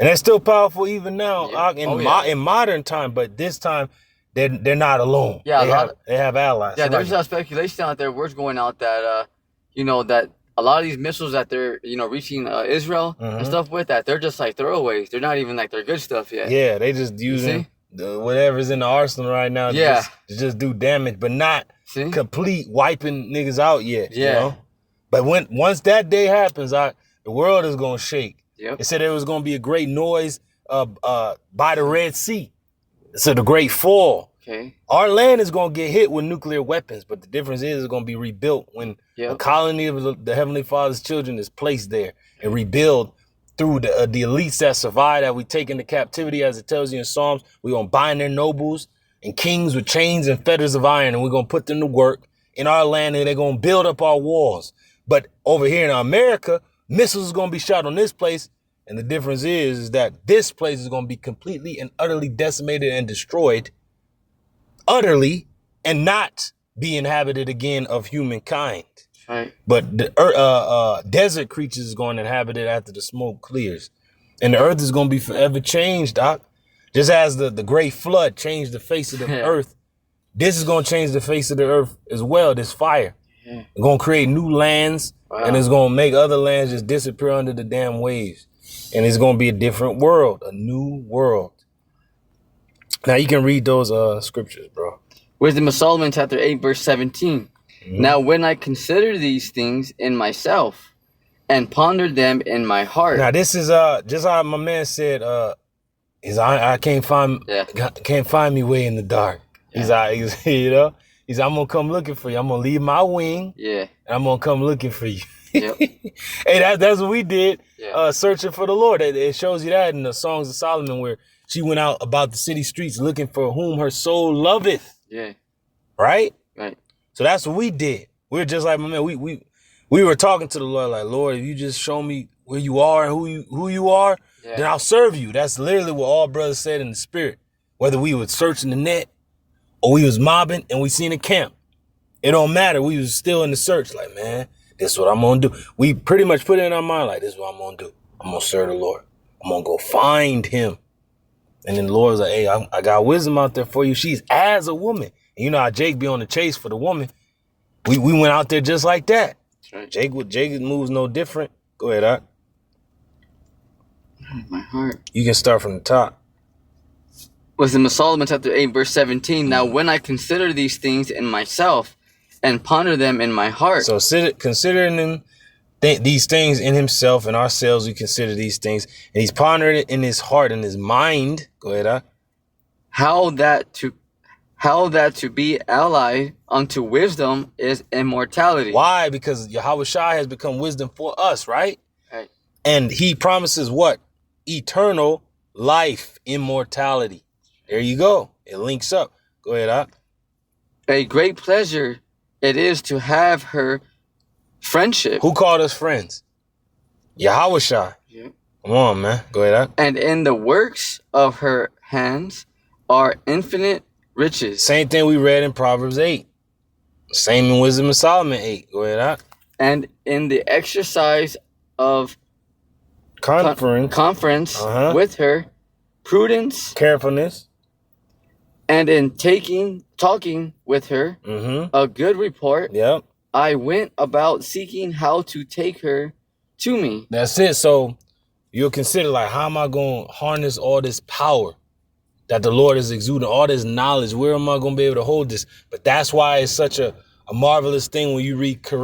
S1: And they're still powerful even now in modern time. But this time, they're not alone. Yeah, they have allies.
S2: Yeah, there's a speculation out there, words going out that that a lot of these missiles that they're reaching Israel and stuff with, that they're just like throwaways. They're not even like their good stuff yet.
S1: Yeah, they just using whatever's in the arsenal right now. To just do damage, but not complete wiping niggas out yet. Yeah. You know? But once that day happens, the world is gonna shake. Yep. It said there was gonna be a great noise by the Red Sea. So the great fall. Okay. Our land is gonna get hit with nuclear weapons, but the difference is it's gonna be rebuilt when a colony of the Heavenly Father's children is placed there and rebuild through the elites that survive, that we take into captivity, as it tells you in Psalms. We're gonna bind their nobles and kings with chains and fetters of iron, and we're going to put them to work in our land, and they're going to build up our walls. But over here in America, missiles is going to be shot on this place, and the difference is that this place is going to be completely and utterly decimated and destroyed, utterly, and not be inhabited again of humankind. Right. But the desert creatures is going to inhabit it after the smoke clears. And the earth is going to be forever changed, Doc. Just as the great flood changed the face of the earth, this is going to change the face of the earth as well, this fire. Yeah. It's going to create new lands, and it's going to make other lands just disappear under the damn waves. And it's going to be a different world, a new world. Now, you can read those scriptures, bro.
S2: Wisdom of Solomon, chapter 8, verse 17. Now when I consider these things in myself and ponder them in my heart.
S1: Now this is just how my man said, I can't find me way in the dark. He's you know, I'm gonna come looking for you. I'm gonna leave my wing.
S2: Yeah.
S1: And I'm gonna come looking for you.
S2: Yep.
S1: Hey, that's what we did, searching for the Lord. It shows you that in the Songs of Solomon, where she went out about the city streets looking for whom her soul loveth.
S2: Yeah.
S1: Right?
S2: Right.
S1: So that's what we did. We're just like, my man, we were talking to the Lord like, Lord, if you just show me where you are and who you are, then I'll serve you. That's literally what all brothers said in the spirit. Whether we was searching the net or we was mobbing and we seen a camp. It don't matter. We was still in the search like, man, this is what I'm going to do. We pretty much put it in our mind like, this is what I'm going to do. I'm going to serve the Lord. I'm going to go find him. And then the Lord was like, hey, I got wisdom out there for you. She's as a woman. And you know how Jake be on the chase for the woman. We went out there just like that. Right. Jake moves no different. Go ahead, Art.
S2: My heart.
S1: You can start from the top.
S2: Was in Solomon chapter 8, verse 17. Now when I consider these things in myself and ponder them in my heart.
S1: So considering them, these things in himself and ourselves, we consider these things. And he's pondering it in his heart and his mind. Go ahead, Art.
S2: How that to be allied unto wisdom is immortality.
S1: Why? Because YAHAWASHI has become wisdom for us, right?
S2: Right. And
S1: he promises what? Eternal life, immortality. There you go. It links up. Go ahead, Ak.
S2: A great pleasure it is to have her friendship.
S1: Who called us friends? YAHAWASHI.
S2: Yeah.
S1: Come on, man. Go ahead, Ak.
S2: And in the works of her hands are infinite riches.
S1: Same thing we read in Proverbs 8. Same in Wisdom of Solomon 8. Go ahead, Ak.
S2: And in the exercise of conference with her, prudence,
S1: carefulness,
S2: and in talking with her, a good report.
S1: Yep.
S2: I went about seeking how to take her to me.
S1: That's it. So you'll consider, like, how am I going to harness all this power that the Lord is exuding, all this knowledge? Where am I going to be able to hold this? But that's why it's such a marvelous thing when you read 2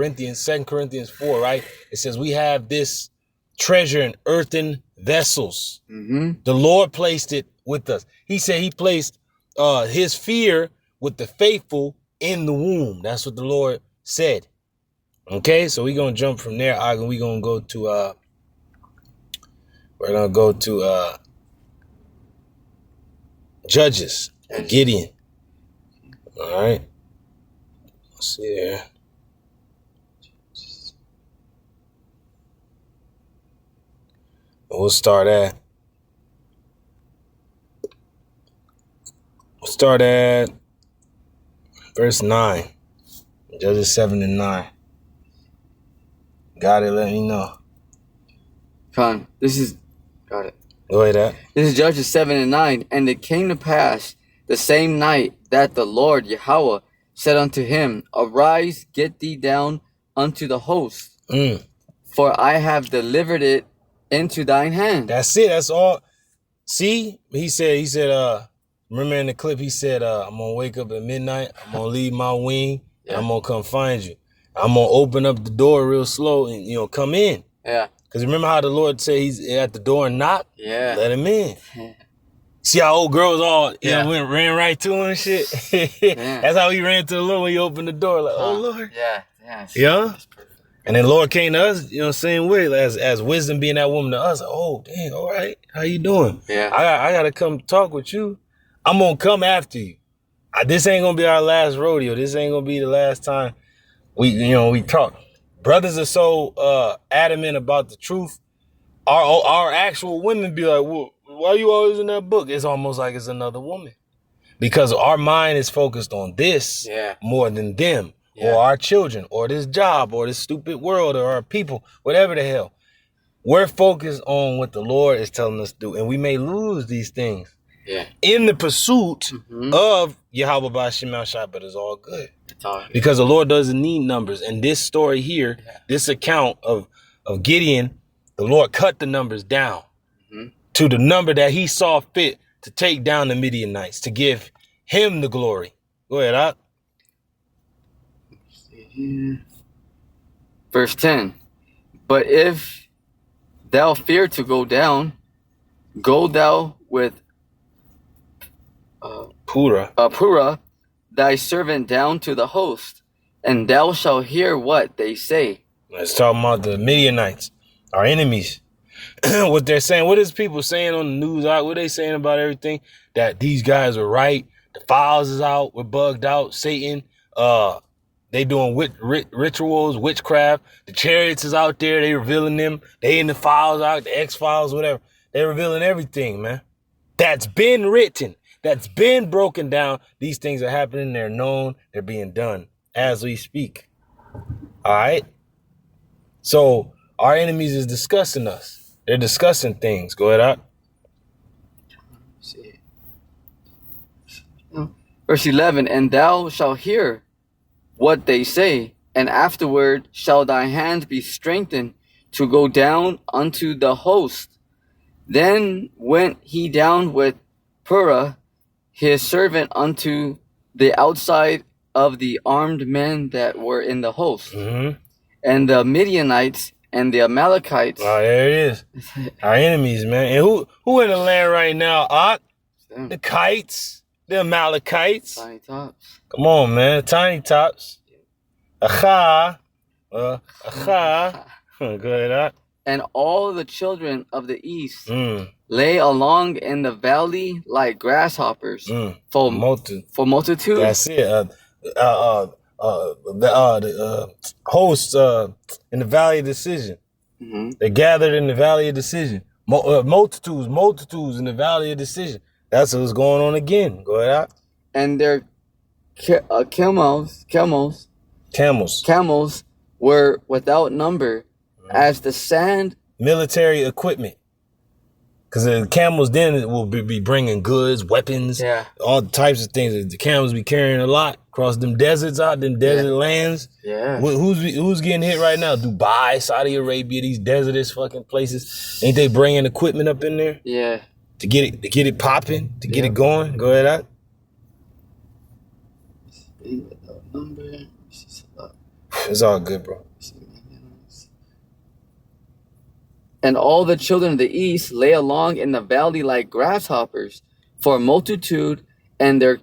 S1: Corinthians 4, right? It says we have this treasure in earthen vessels. The Lord placed it with us. He said he placed his fear with the faithful in the womb. That's what the Lord said. Okay, so we're going to jump from there. We're going to go to Judges, Gideon. All right. Let's see here. We'll start at verse 9. Judges 7 and 9. Got it? Let me know.
S2: Got it.
S1: Go ahead, Ad.
S2: This is Judges 7 and 9. And it came to pass the same night that the Lord YAHWAH said unto him, Arise, get thee down unto the host, for I have delivered it into thine hand.
S1: That's it. That's all. See, he said, remember in the clip, he said, I'm going to wake up at midnight. I'm going to leave my wing. And I'm going to come find you. I'm going to open up the door real slow and, come in.
S2: Yeah.
S1: Because remember how the Lord said he's at the door and knock?
S2: Yeah.
S1: Let him in. See how old girls all ran right to him and shit? That's how he ran to the Lord when he opened the door. Like, oh, Lord.
S2: Yeah.
S1: Yeah. And then Lord came to us, same way, as wisdom being that woman to us. Oh, dang, all right. How you doing?
S2: Yeah.
S1: I got to come talk with you. I'm going to come after you. This ain't going to be our last rodeo. This ain't going to be the last time we talk. Brothers are so adamant about the truth. Our actual women be like, well, why are you always in that book? It's almost like it's another woman. Because our mind is focused on this more than them. Or our children, or this job, or this stupid world, or our people, whatever the hell. We're focused on what the Lord is telling us to do, and we may lose these things in the pursuit of Yahweh Ba'ashem Shai, but it's all good. Because the Lord doesn't need numbers. And this story here, this account of Gideon, the Lord cut the numbers down to the number that he saw fit to take down the Midianites, to give him the glory. Go ahead, Ak.
S2: Verse 10. But if thou fear to go down, go thou with Purah, thy servant, down to the host, and thou shalt hear what they say.
S1: Let's talk about the Midianites, our enemies. What they're saying, what is people saying on the news? What are they saying about everything? That these guys are right. The files is out. We're bugged out. Satan. They doing rituals, witchcraft. The chariots is out there. They revealing them. They in the files out, the X-Files, whatever. They're revealing everything, man. That's been written. That's been broken down. These things are happening. They're known. They're being done as we speak. All right. So our enemies is discussing us. They're discussing things. Go ahead, out.
S2: Verse 11, and thou shalt hear what they say, and afterward shall thy hand be strengthened to go down unto the host. Then went he down with Purah, his servant, unto the outside of the armed men that were in the host. And the Midianites and the Amalekites.
S1: Oh, there it is. Our enemies, man. And who in the land right now? The kites, the Amalekites.
S2: Tiny tops.
S1: Come on, man. Tiny tops. AHTHAM. AHTHAM. Go ahead,
S2: And all the children of the east lay along in the valley like grasshoppers for multitude.
S1: That's it. The hosts in the valley of decision. They gathered in the valley of decision. Multitudes in the valley of decision. That's what's going on again. Go ahead, out.
S2: And their camels were without number, as the sand.
S1: Military equipment. Because the camels then will be bringing goods, weapons, all types of things. The camels be carrying a lot across them deserts out, them desert lands.
S2: Yeah.
S1: Who's getting hit right now? Dubai, Saudi Arabia, these desertous fucking places. Ain't they bringing equipment up in there?
S2: Yeah.
S1: To get it popping, to get it going. Go ahead, out. It's all good, bro.
S2: And all the children of the east lay along in the valley like grasshoppers for multitude, and their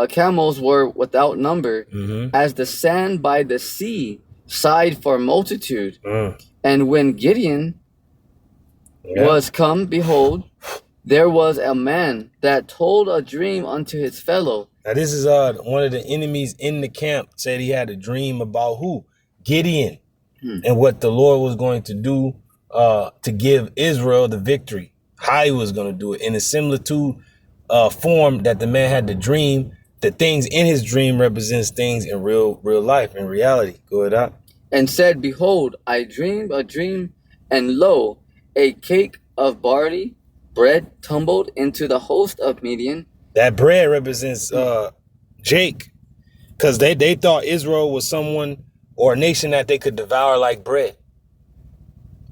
S2: camels were without number, as the sand by the sea sighed for multitude. And when Gideon was come, behold, there was a man that told a dream unto his fellow.
S1: Now this is one of the enemies in the camp said he had a dream about who? Gideon. And what the Lord was going to do to give Israel the victory. How he was going to do it in a similitude form that the man had the dream. The things in his dream represents things in real life, in reality. Go ahead, out.
S2: And said, behold, I dreamed a dream, and lo, a cake of barley bread tumbled into the host of Midian.
S1: That bread represents Jake, because they thought Israel was someone or a nation that they could devour like bread.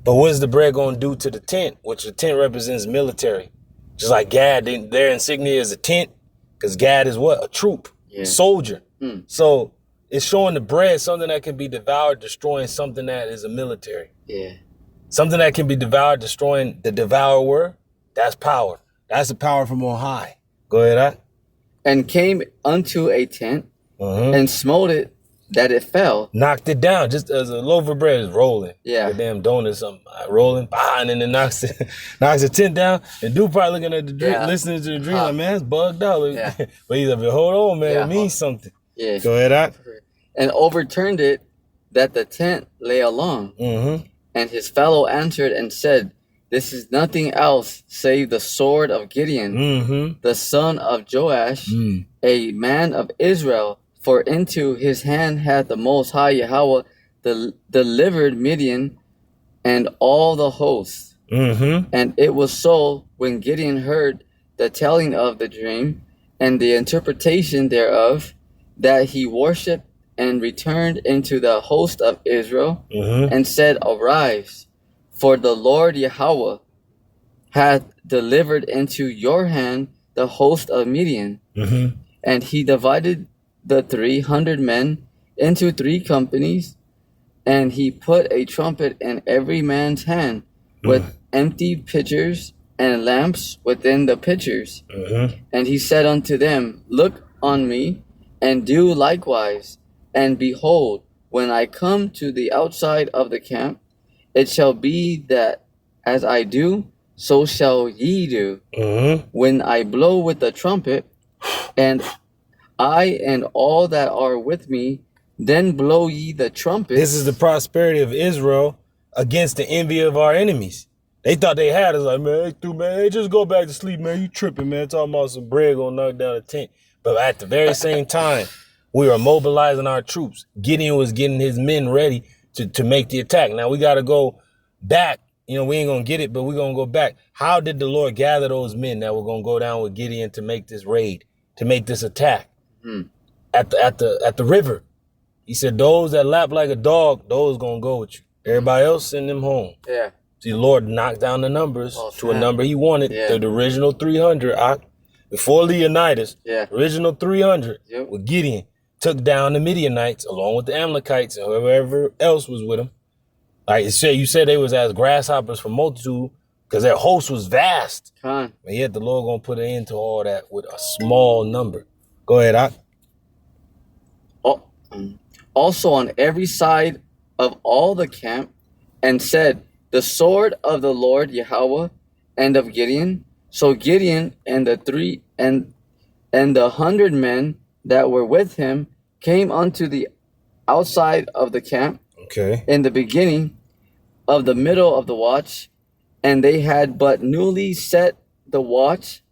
S1: But what is the bread going to do to the tent, which the tent represents military? Just like Gad, their insignia is a tent, because Gad is what? A troop, soldier. So it's showing the bread, something that can be devoured, destroying something that is a military. Something that can be devoured, destroying the devourer. That's power. That's the power from on high. Go ahead, Ak.
S2: And came unto a tent and smote it that it fell.
S1: Knocked it down just as a loaf of bread is rolling.
S2: Yeah.
S1: A damn donut, something rolling, and then it knocks the tent down. And dude probably looking at the dream, listening to the dream, like, man, it's bugged out. But he's like, hold on, man, it means something. Go ahead, Ak.
S2: And overturned it that the tent lay along. And his fellow answered and said, this is nothing else save the sword of Gideon, the son of Joash, a man of Israel. For into his hand hath the Most High Yahawah delivered Midian and all the hosts. And it was so, when Gideon heard the telling of the dream and the interpretation thereof, that he worshipped and returned into the host of Israel, and said, arise, for the Lord Yahawah hath delivered into your hand the host of Midian. And he divided the 300 men into 3 companies, and he put a trumpet in every man's hand with empty pitchers and lamps within the pitchers. And he said unto them, Look on me, and do likewise. And behold, when I come to the outside of the camp, it shall be that as I do, so shall ye do. When I blow with the trumpet, and I and all that are with me, then blow ye the trumpet.
S1: This is the prosperity of Israel against the envy of our enemies. They thought they had us like, man, hey, just go back to sleep, man. You tripping, man. Talking about some bread gonna knock down a tent. But at the very same time, we are mobilizing our troops. Gideon was getting his men ready to make the attack. Now we got to go back. You know, we ain't going to get it, but we're going to go back. How did the Lord gather those men that were going to go down with Gideon to make this raid, to make this attack at the river? He said, those that lap like a dog, those going to go with you. Everybody else, send them home.
S2: Yeah.
S1: See, the Lord knocked down the numbers to a number he wanted. The original 300, before Leonidas, original 300 with Gideon, took down the Midianites along with the Amalekites and whoever else was with them. Like you said they was as grasshoppers for multitude because their host was vast. But yet the Lord going to put an end to all that with a small number. Go ahead, Ak.
S2: Also on every side of all the camp, and said, The sword of the Lord YAHWAH and of Gideon. So Gideon and the 100 men that were with him came unto the outside of the camp in the beginning of the middle of the watch, and they had but newly set the watch,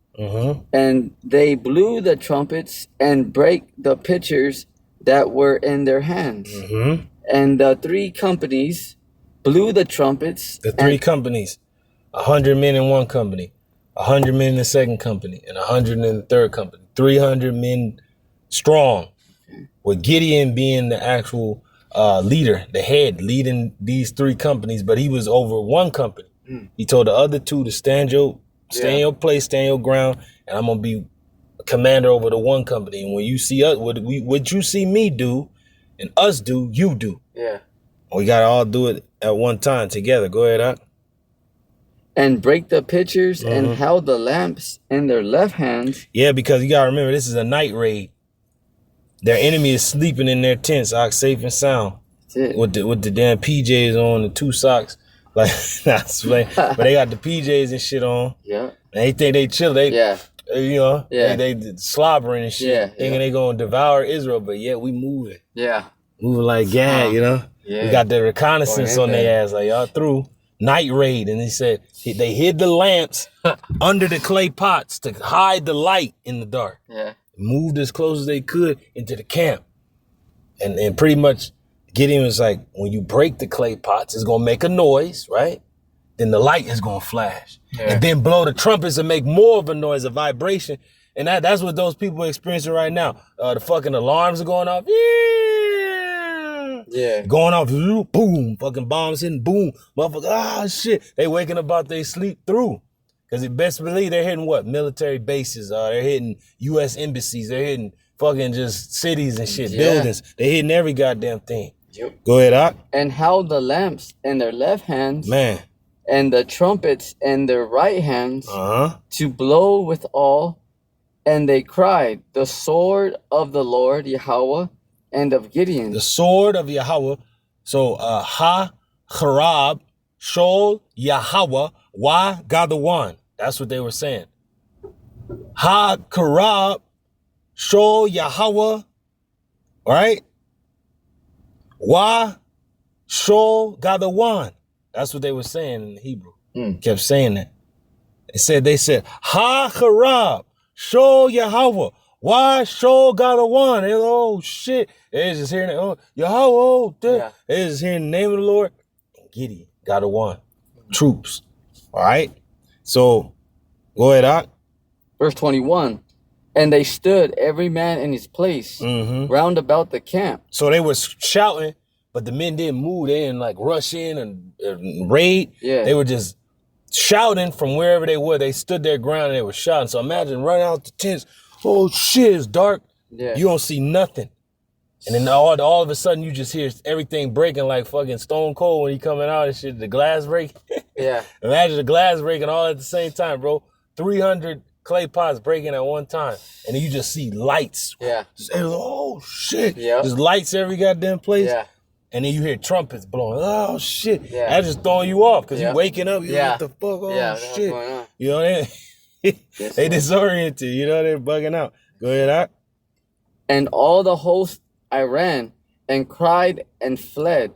S2: and they blew the trumpets and brake the pitchers that were in their hands. And the 3 companies blew the trumpets.
S1: The 3 companies, 100 men in one company, 100 men in the second company, and 100 in the third company. 300 men strong, with Gideon being the actual leader, the head, leading these 3 companies, but he was over one company. He told the other 2 to stay in your place, stand your ground, and I'm gonna be a commander over the one company. And when you see us, what you see me do and us do, you do. We gotta all do it at one time together. Go ahead, Ak.
S2: And break the pitchers and held the lamps in their left hands.
S1: Yeah, because you gotta remember, this is a night raid. Their enemy is sleeping in their tents, safe and sound, with the damn PJs on, the 2 socks. Like, but they got the PJs and shit on. And they think they chill. They slobbering and shit, thinking they gonna devour Israel. But yeah, we moving. Moving like Gad, you know. We got the reconnaissance on their ass, like y'all through. Night raid, and he said they hid the lamps under the clay pots to hide the light in the dark. Moved as close as they could into the camp. And pretty much Gideon was like, when you break the clay pots, it's going to make a noise, right? Then the light is going to flash. And then blow the trumpets and make more of a noise, a vibration. And that's what those people are experiencing right now. The fucking alarms are going off. Going off, boom, fucking bombs hitting, boom. Motherfucker, shit. They waking up out they sleep through. Because you best believe they're hitting what? Military bases. They're hitting U.S. embassies. They're hitting fucking just cities and shit, buildings. They're hitting every goddamn thing. Go ahead, Ak.
S2: And held the lamps in their left hands.
S1: Man.
S2: And the trumpets in their right hands to blow with all. And they cried, The sword of the Lord YAHWAH and of Gideon.
S1: The sword of YAHWAH. So, Ha-Harab, Shol, YAHWAH, YAHWAH. That's what they were saying. Ha-Karab, Shol, YAHWAH, right? Shol, YAHWAH. That's what they were saying in Hebrew. Kept saying that. They said, Ha-Harab, Shol, YAHWAH, Shol, YAHWAH. They oh shit. They just hearing it. Oh, YAHWAH. They just hearing the name of the Lord. And Gideon, YAHWAH. Troops. All right. So go ahead, Ak.
S2: Verse 21. And they stood every man in his place round about the camp.
S1: So they were shouting, but the men didn't move. They didn't like rush in and raid. They were just shouting from wherever they were. They stood their ground and they were shouting. So imagine running out the tents. Oh shit, it's dark. You don't see nothing. And then all of a sudden you just hear everything breaking like fucking Stone Cold when he coming out and shit, the glass break.
S2: Yeah.
S1: Imagine the glass breaking all at the same time, bro. 300 clay pots breaking at one time. And then you just see lights.
S2: Yeah.
S1: Just, oh shit.
S2: Yeah.
S1: Just lights every goddamn place.
S2: Yeah.
S1: And then you hear trumpets blowing. Oh shit.
S2: Yeah.
S1: That's just throwing you off because you waking up. You're what the fuck? Oh shit.
S2: What's going on?
S1: You know what I mean? They disoriented. You know, they're bugging out. Go ahead, Ak.
S2: And all the host I ran and cried and fled,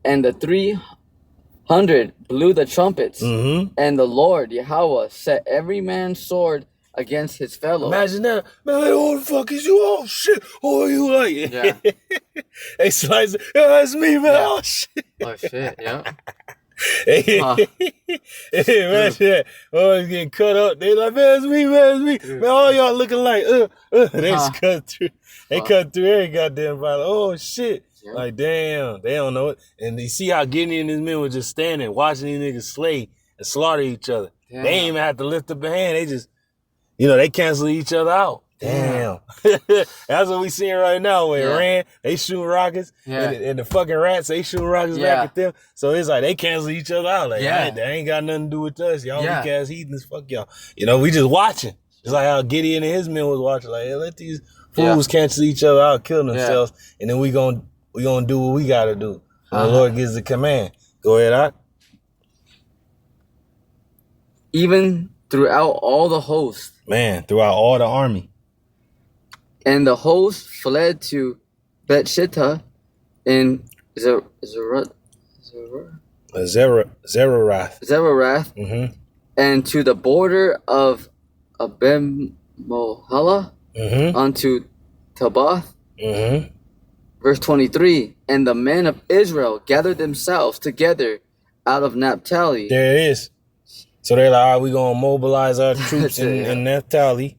S2: and the 300 blew the trumpets, and the Lord Yahawah set every man's sword against his fellow.
S1: Imagine that. Man, like, who the fuck is you? Oh shit. Who are you like?
S2: Yeah.
S1: They slice it. Yeah, that's me, man.
S2: Yeah.
S1: Oh shit.
S2: Oh shit, yeah.
S1: Hey, imagine that. Oh, he's getting cut up. They like, man, it's me, man, it's me. Man, all y'all looking like, They just cut through. They cut through every goddamn violence. Oh shit. Yeah. Like, damn, they don't know it. And you see how Gideon and his men were just standing, watching these niggas slay and slaughter each other. Damn. They ain't even have to lift up a hand. They just, they cancel each other out. Damn. That's what we seeing right now with Iran. They shooting rockets. And the fucking rats, they shooting rockets back at them. So it's like they cancel each other out. Like, they ain't got nothing to do with us. Y'all weak ass heathens. Fuck y'all. We just watching. It's like how Gideon and his men was watching. Like, hey, let these fools cancel each other out, kill themselves, and then we gonna do what we gotta do. The Lord gives the command. Go ahead, Ak.
S2: Even throughout all the host.
S1: Man, throughout all the army.
S2: And the host fled to Bethshittah in Zerarath, and to the border of Abimelech unto Tabath. Verse 23, and the men of Israel gathered themselves together out of Naphtali.
S1: There it is. So they're like, all right, we're going to mobilize our troops in Naphtali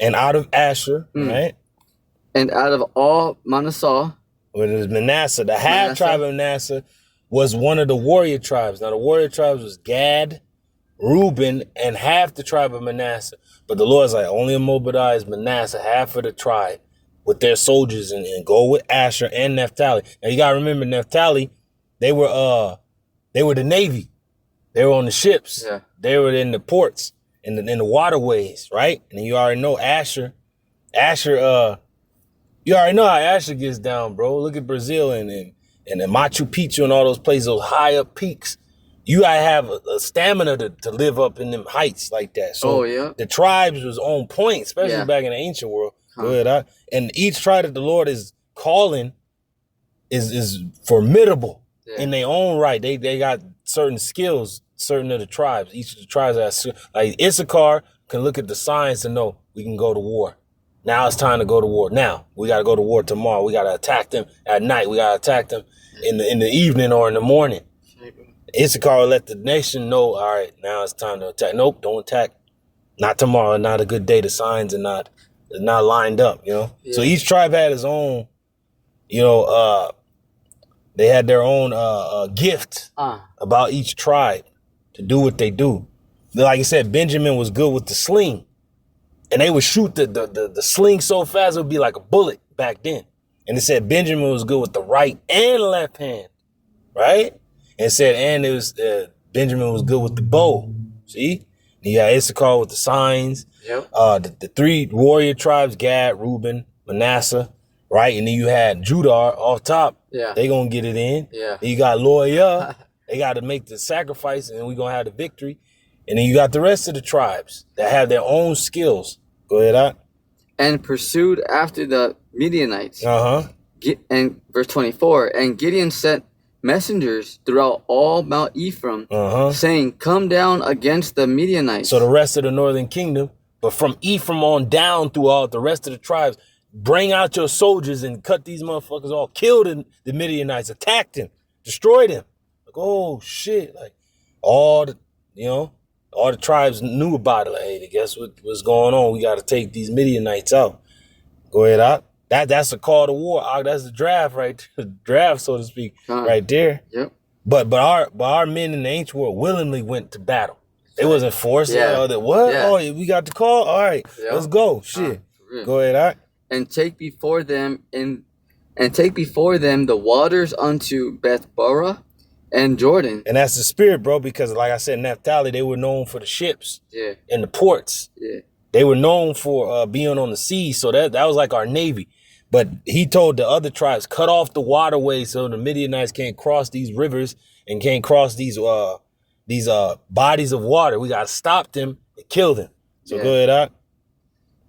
S1: and out of Asher, right?
S2: And out of all Manasseh.
S1: Which is Manasseh. The half tribe of Manasseh was one of the warrior tribes. Now, the warrior tribes was Gad, Reuben, and half the tribe of Manasseh. But the Lord's like, only mobilize Manasseh, half of the tribe, with their soldiers and go with Asher and Naphtali. Now, you got to remember, Naphtali, they were the Navy. They were on the ships. Yeah. They were in the ports, in the waterways, right? And you already know Asher, you already know how Asher gets down, bro. Look at Brazil and the Machu Picchu and all those places, those high up peaks. You gotta have a stamina to live up in them heights like that. So the tribes was on point, especially back in the ancient world. Go ahead, and each tribe that the Lord is calling is formidable in their own right. They got certain skills, certain of the tribes. Each of the tribes has, like Issachar can look at the signs to know we can go to war. Now it's time to go to war. Now we got to go to war tomorrow. We got to attack them at night. We got to attack them in the evening or in the morning. Issachar will let the nation know, all right, now it's time to attack. Nope, don't attack. Not tomorrow, not a good day. The signs are not lined up, Yeah. So each tribe had its own, they had their own gift about each tribe to do what they do. Like I said, Benjamin was good with the sling. And they would shoot the sling so fast it would be like a bullet back then. And it said Benjamin was good with the right and left hand, right? And it said, and it was Benjamin was good with the bow. See? You got Issachar with the signs. Yep. The three warrior tribes, Gad, Reuben, Manasseh, right? And then you had Judah off top. Yeah. They gonna get it in. Yeah. Then you got Loyah. They got to make the sacrifice, and we gonna have the victory. And then you got the rest of the tribes that have their own skills. Go ahead, Ak.
S2: And pursued after the Midianites. And verse 24, and Gideon sent messengers throughout all Mount Ephraim, saying, come down against the Midianites.
S1: So the rest of the northern kingdom, but from Ephraim on down throughout the rest of the tribes, bring out your soldiers and cut these motherfuckers off. Kill the Midianites, attack them, destroy them. Like, oh shit, like all the tribes knew about it. Like, hey, guess what's going on? We got to take these Midianites out. Go ahead, Ak. That's a call to war. Ak, that's the draft, right? Draft, so to speak, right there. Yep. But our men in the ancient world willingly went to battle. They wasn't forced. What? Yeah. Oh, we got the call. All right, let's go. Shit. Go ahead, Ak.
S2: And take before them in and take before them the waters unto Beth-barah and Jordan.
S1: And that's the spirit, bro, because like I said, Naphtali, they were known for the ships and the ports.
S2: Yeah.
S1: They were known for being on the sea. So that was like our navy. But he told the other tribes, cut off the waterways so the Midianites can't cross these rivers and can't cross these bodies of water. We got to stop them and kill them. So go ahead, Ak.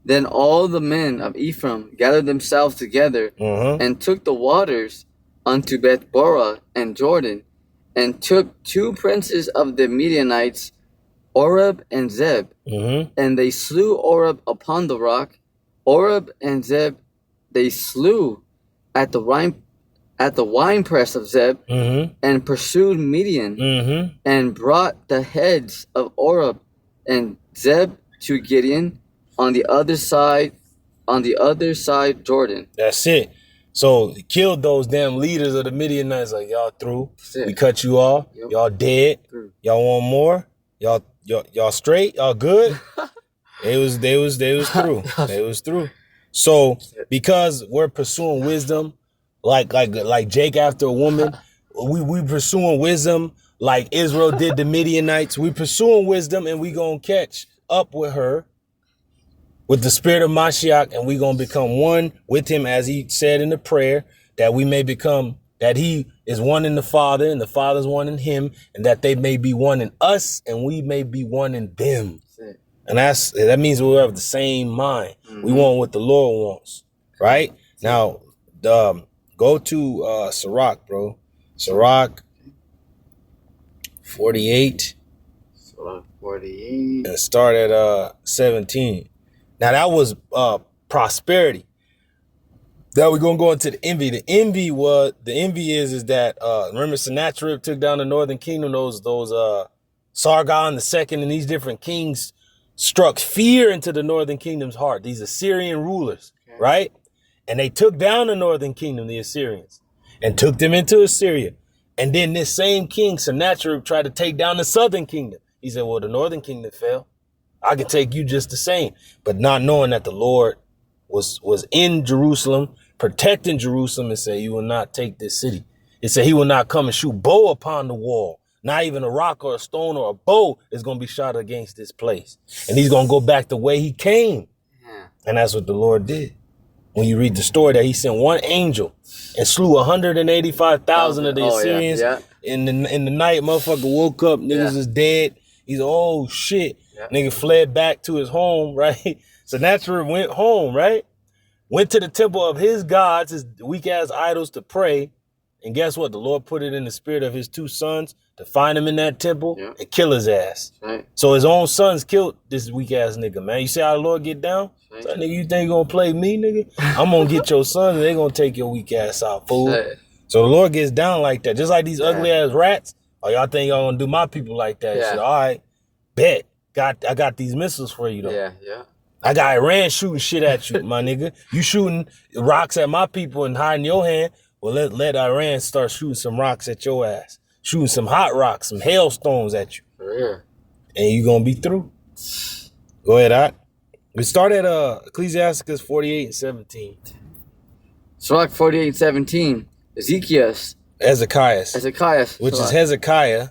S2: Then all the men of Ephraim gathered themselves together and took the waters unto Beth-barah and Jordan, and took 2 princes of the Midianites, Oreb and Zeb, and they slew Oreb upon the rock. Oreb and Zeb they slew at the winepress of Zeb, and pursued Midian, and brought the heads of Oreb and Zeb to Gideon on the other side Jordan.
S1: That's it. So he killed those damn leaders of the Midianites. Like, y'all through. We cut you off. Y'all dead. Y'all want more? Y'all straight? Y'all good? They was through. They was through. So because we're pursuing wisdom, like Jake after a woman, we pursuing wisdom like Israel did the Midianites. We pursuing wisdom, and we gonna catch up with her, with the spirit of Mashiach, and we gonna become one with him, as he said in the prayer, that we may become, that he is one in the Father, and the Father is one in him, and that they may be one in us, and we may be one in them. And that means we have the same mind. We want what the Lord wants, right? Now, go to Sirach, bro. Sirach 48.
S2: Sirach 48.
S1: And start at 17. Now that was prosperity. Now we're gonna go into the envy. The envy is that remember Sennacherib took down the northern kingdom. Those Sargon II and these different kings struck fear into the northern kingdom's heart. These Assyrian rulers, right? And they took down the northern kingdom, the Assyrians, and took them into Assyria. And then this same king Sennacherib tried to take down the southern kingdom. He said, well, the northern kingdom fell. I could take you just the same. But not knowing that the Lord was in Jerusalem, protecting Jerusalem, and said, you will not take this city. It said he will not come and shoot bow upon the wall. Not even a rock or a stone or a bow is going to be shot against this place. And he's going to go back the way he came. And that's what the Lord did. When you read the story that he sent one angel and slew 185,000 of the Assyrians. In the night, motherfucker woke up, niggas is dead. He's oh shit. Nigga fled back to his home, right? Sennacherib went home, right? Went to the temple of his gods, his weak ass idols, to pray. And guess what? The Lord put it in the spirit of his 2 sons to find him in that temple and kill his ass. So his own sons killed this weak ass nigga, man. You see how the Lord get down? So, nigga, you think you gonna play me, nigga? I'm gonna get your sons and they gonna take your weak ass out, fool. So the Lord gets down like that. Just like these ugly ass rats. Oh, y'all think y'all gonna do my people like that? So, all right, bet. I got these missiles for you though. I got Iran shooting shit at you, my nigga. You shooting rocks at my people and hiding your hand. Well, let Iran start shooting some rocks at your ass. Shooting some hot rocks, some hailstones at you. And you gonna be through. Go ahead, Ak. We start at Ecclesiasticus 48:17.
S2: Sirach 48:17. Hezekiah.
S1: Which is Hezekiah.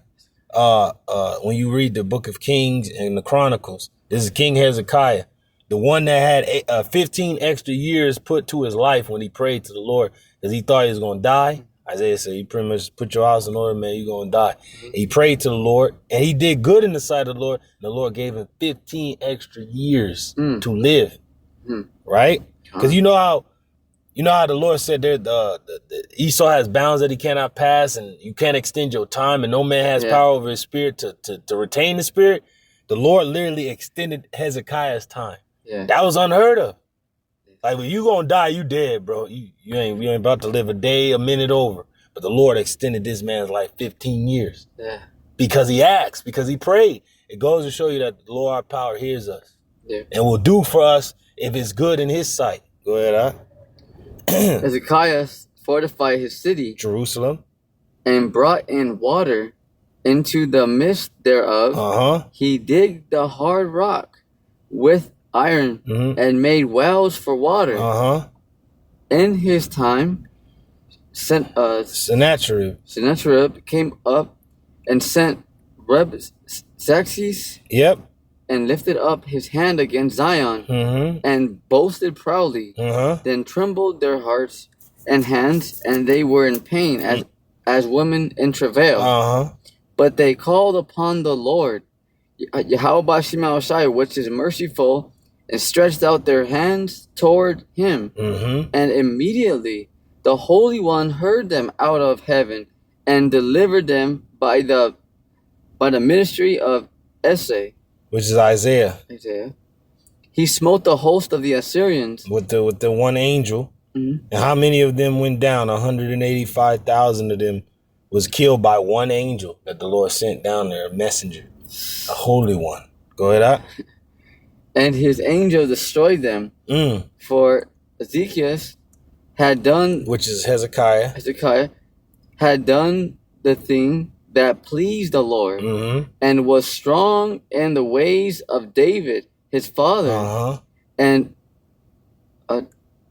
S1: When you read the book of Kings and the Chronicles, this is King Hezekiah, the one that had 15 extra years put to his life when he prayed to the Lord because he thought he was going to die. Isaiah said, you pretty much put your house in order, man, you're going to die. And he prayed to the Lord, and he did good in the sight of the Lord. And the Lord gave him 15 extra years to live, right? Because you know how the Lord said there, the Esau has bounds that he cannot pass, and you can't extend your time, and no man has power over his spirit to retain the spirit. The Lord literally extended Hezekiah's time. That was unheard of. Like, when you gonna die, you dead, bro. You ain't about to live a day, a minute over. But the Lord extended this man's life 15 years. Because he asked, because he prayed. It goes to show you that the Lord our power hears us. And will do for us if it's good in his sight. Go ahead,
S2: Hezekiah fortified his city,
S1: Jerusalem,
S2: and brought in water into the midst thereof. He digged the hard rock with iron and made wells for water. In his time, Sennacherib came up and sent Xerxes.
S1: Yep.
S2: And lifted up his hand against Zion, and boasted proudly. Then trembled their hearts and hands, and they were in pain as women in travail. But they called upon the Lord, YAHAWASHI, which is merciful, and stretched out their hands toward him. And immediately the Holy One heard them out of heaven, and delivered them by the ministry of Essay,
S1: which is Isaiah.
S2: He smote the host of the Assyrians
S1: with the one angel. And how many of them went down? 185,000 of them was killed by one angel that the Lord sent down there, a messenger, a holy one. Go ahead.
S2: And his angel destroyed them. For Ezekiel had done,
S1: which is Hezekiah,
S2: had done the thing that pleased the Lord, and was strong in the ways of David, his father, and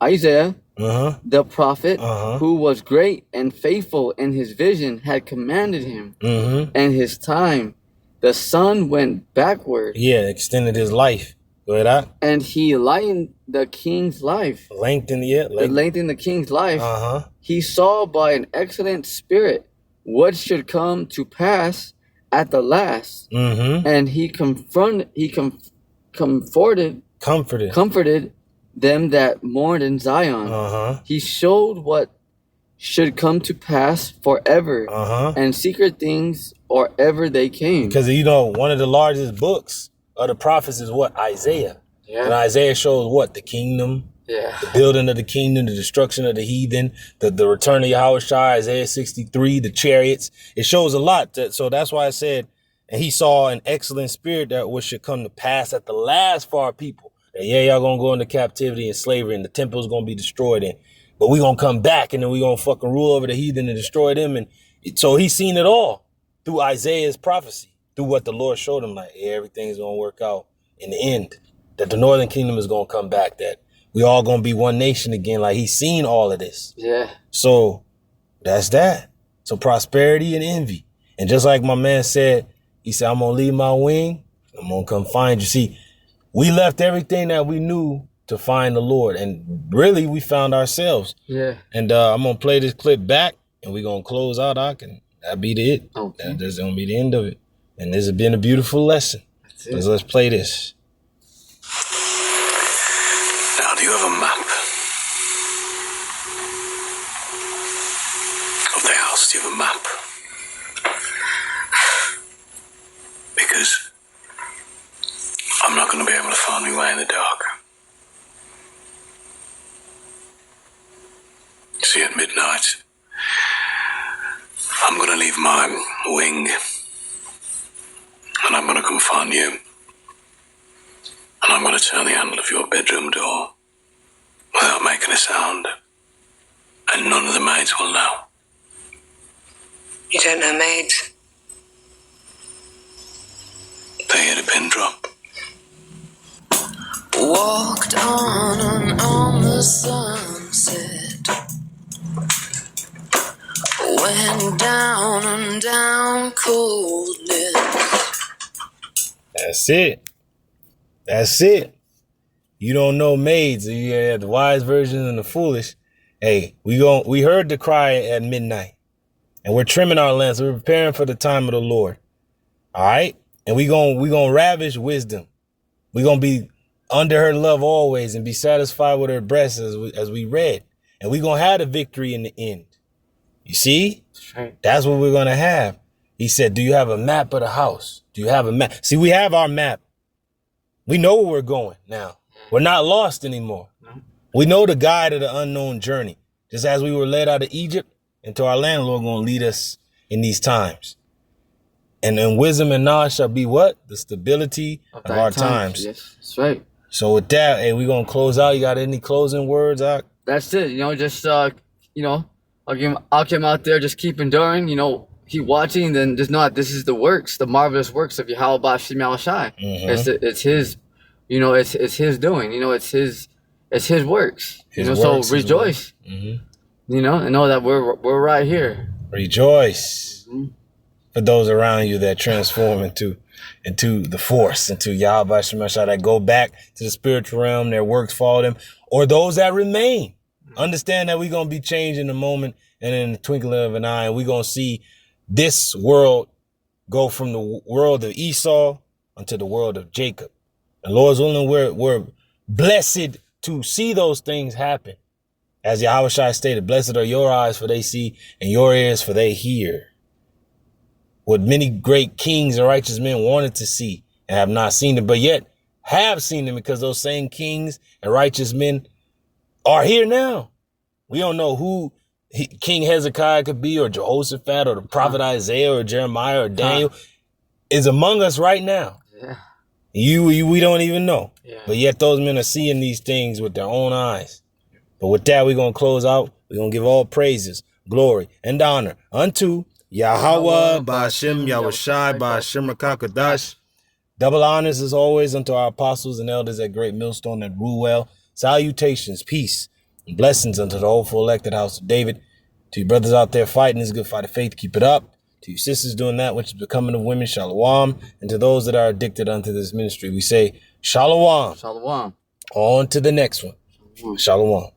S2: Isaiah, the prophet, who was great and faithful in his vision, had commanded him. And his time, the sun went backward.
S1: Yeah, extended his life. Go ahead.
S2: And he lightened the king's life.
S1: Lengthened
S2: the king's life. He saw by an excellent spirit what should come to pass at the last, and he comforted them that mourned in Zion. He showed what should come to pass forever, and secret things or ever they came.
S1: Because one of the largest books of the prophets is what? Isaiah. And Isaiah shows what? The kingdom. The building of the kingdom, the destruction of the heathen, the return of Yahawashi, Isaiah 63, the chariots. It shows a lot. So that's why I said, and he saw an excellent spirit that what should come to pass at the last for our people. That y'all gonna go into captivity and slavery, and the temple's gonna be destroyed, but we gonna come back, and then we gonna fucking rule over the heathen and destroy them. And so he's seen it all through Isaiah's prophecy, through what the Lord showed him, like everything's gonna work out in the end, that the northern kingdom is gonna come back, that we all gonna be one nation again. Like he's seen all of this. So that's that. So prosperity and envy. And just like my man said, he said, I'm gonna leave my wing. I'm gonna come find you. See, we left everything that we knew to find the Lord. And really we found ourselves. And I'm gonna play this clip back, and we're gonna close out, and that'll be it. That's gonna be the end of it. And this has been a beautiful lesson. Let's play this.
S3: Do you have a map of the house? Do you have a map? Because I'm not going to be able to find my way in the dark. See, at midnight, I'm going to leave my wing, and I'm going to come find you, and I'm going to turn the handle of your bedroom door without making a sound, and none of the maids will know.
S4: You don't know maids?
S3: They hear the pin drop.
S4: Walked on and on the sunset, went down and down coldness.
S1: That's it. That's it. You don't know maids. You have the wise version and the foolish. Hey, we heard the cry at midnight, and we're trimming our lamps. We're preparing for the time of the Lord. All right, and we gonna ravish wisdom. We gonna be under her love always, and be satisfied with her breasts, as we read, and we gonna have the victory in the end. You see, that's what we're gonna have. He said, "Do you have a map of the house? Do you have a map?" See, we have our map. We know where we're going now. We're not lost anymore. We know the guide of the unknown journey. Just as we were led out of Egypt into our land, Lord going to lead us in these times. And then wisdom and knowledge shall be what? The stability of our times.
S2: Yes, that's right.
S1: So with that, hey, we're going to close out. You got any closing words, Ak?
S2: That's it. Just, I'll get him out there, just keep enduring, keep watching, then just know that this is the works, the marvelous works of YAHAWASHI. It's his, it's his doing, it's his works. So rejoice. You know, and know that we're right here.
S1: Rejoice for those around you that transform into the force, into Yahweh Shemashah, that go back to the spiritual realm, their works follow them, or those that remain. Understand that we're going to be changed in a moment and in the twinkling of an eye, and we're going to see this world go from the world of Esau unto the world of Jacob. And Lord's willing, we're blessed to see those things happen. As Yahawashi stated, blessed are your eyes for they see, and your ears for they hear. What many great kings and righteous men wanted to see and have not seen it, but yet have seen them, because those same kings and righteous men are here now. We don't know who King Hezekiah could be, or Jehoshaphat, or the prophet Isaiah, or Jeremiah, or Daniel is among us right now. Yeah. We don't even know. Yeah. But yet those men are seeing these things with their own eyes. But with that, we're going to close out. We're going to give all praises, glory, and honor unto YAHAWAH, BAHASHAM, YAHAWASHI, BAHASHAM, QADASH. Double honors as always unto our apostles and elders at Great Millstone that rule well. Salutations, peace, and blessings unto the hopeful elected house of David. To you brothers out there fighting this good fight of faith, keep it up. To you sisters doing that which is becoming of women, Shalawam. And to those that are addicted unto this ministry, we say Shalawam.
S2: Shalawam.
S1: On to the next one. Shalawam.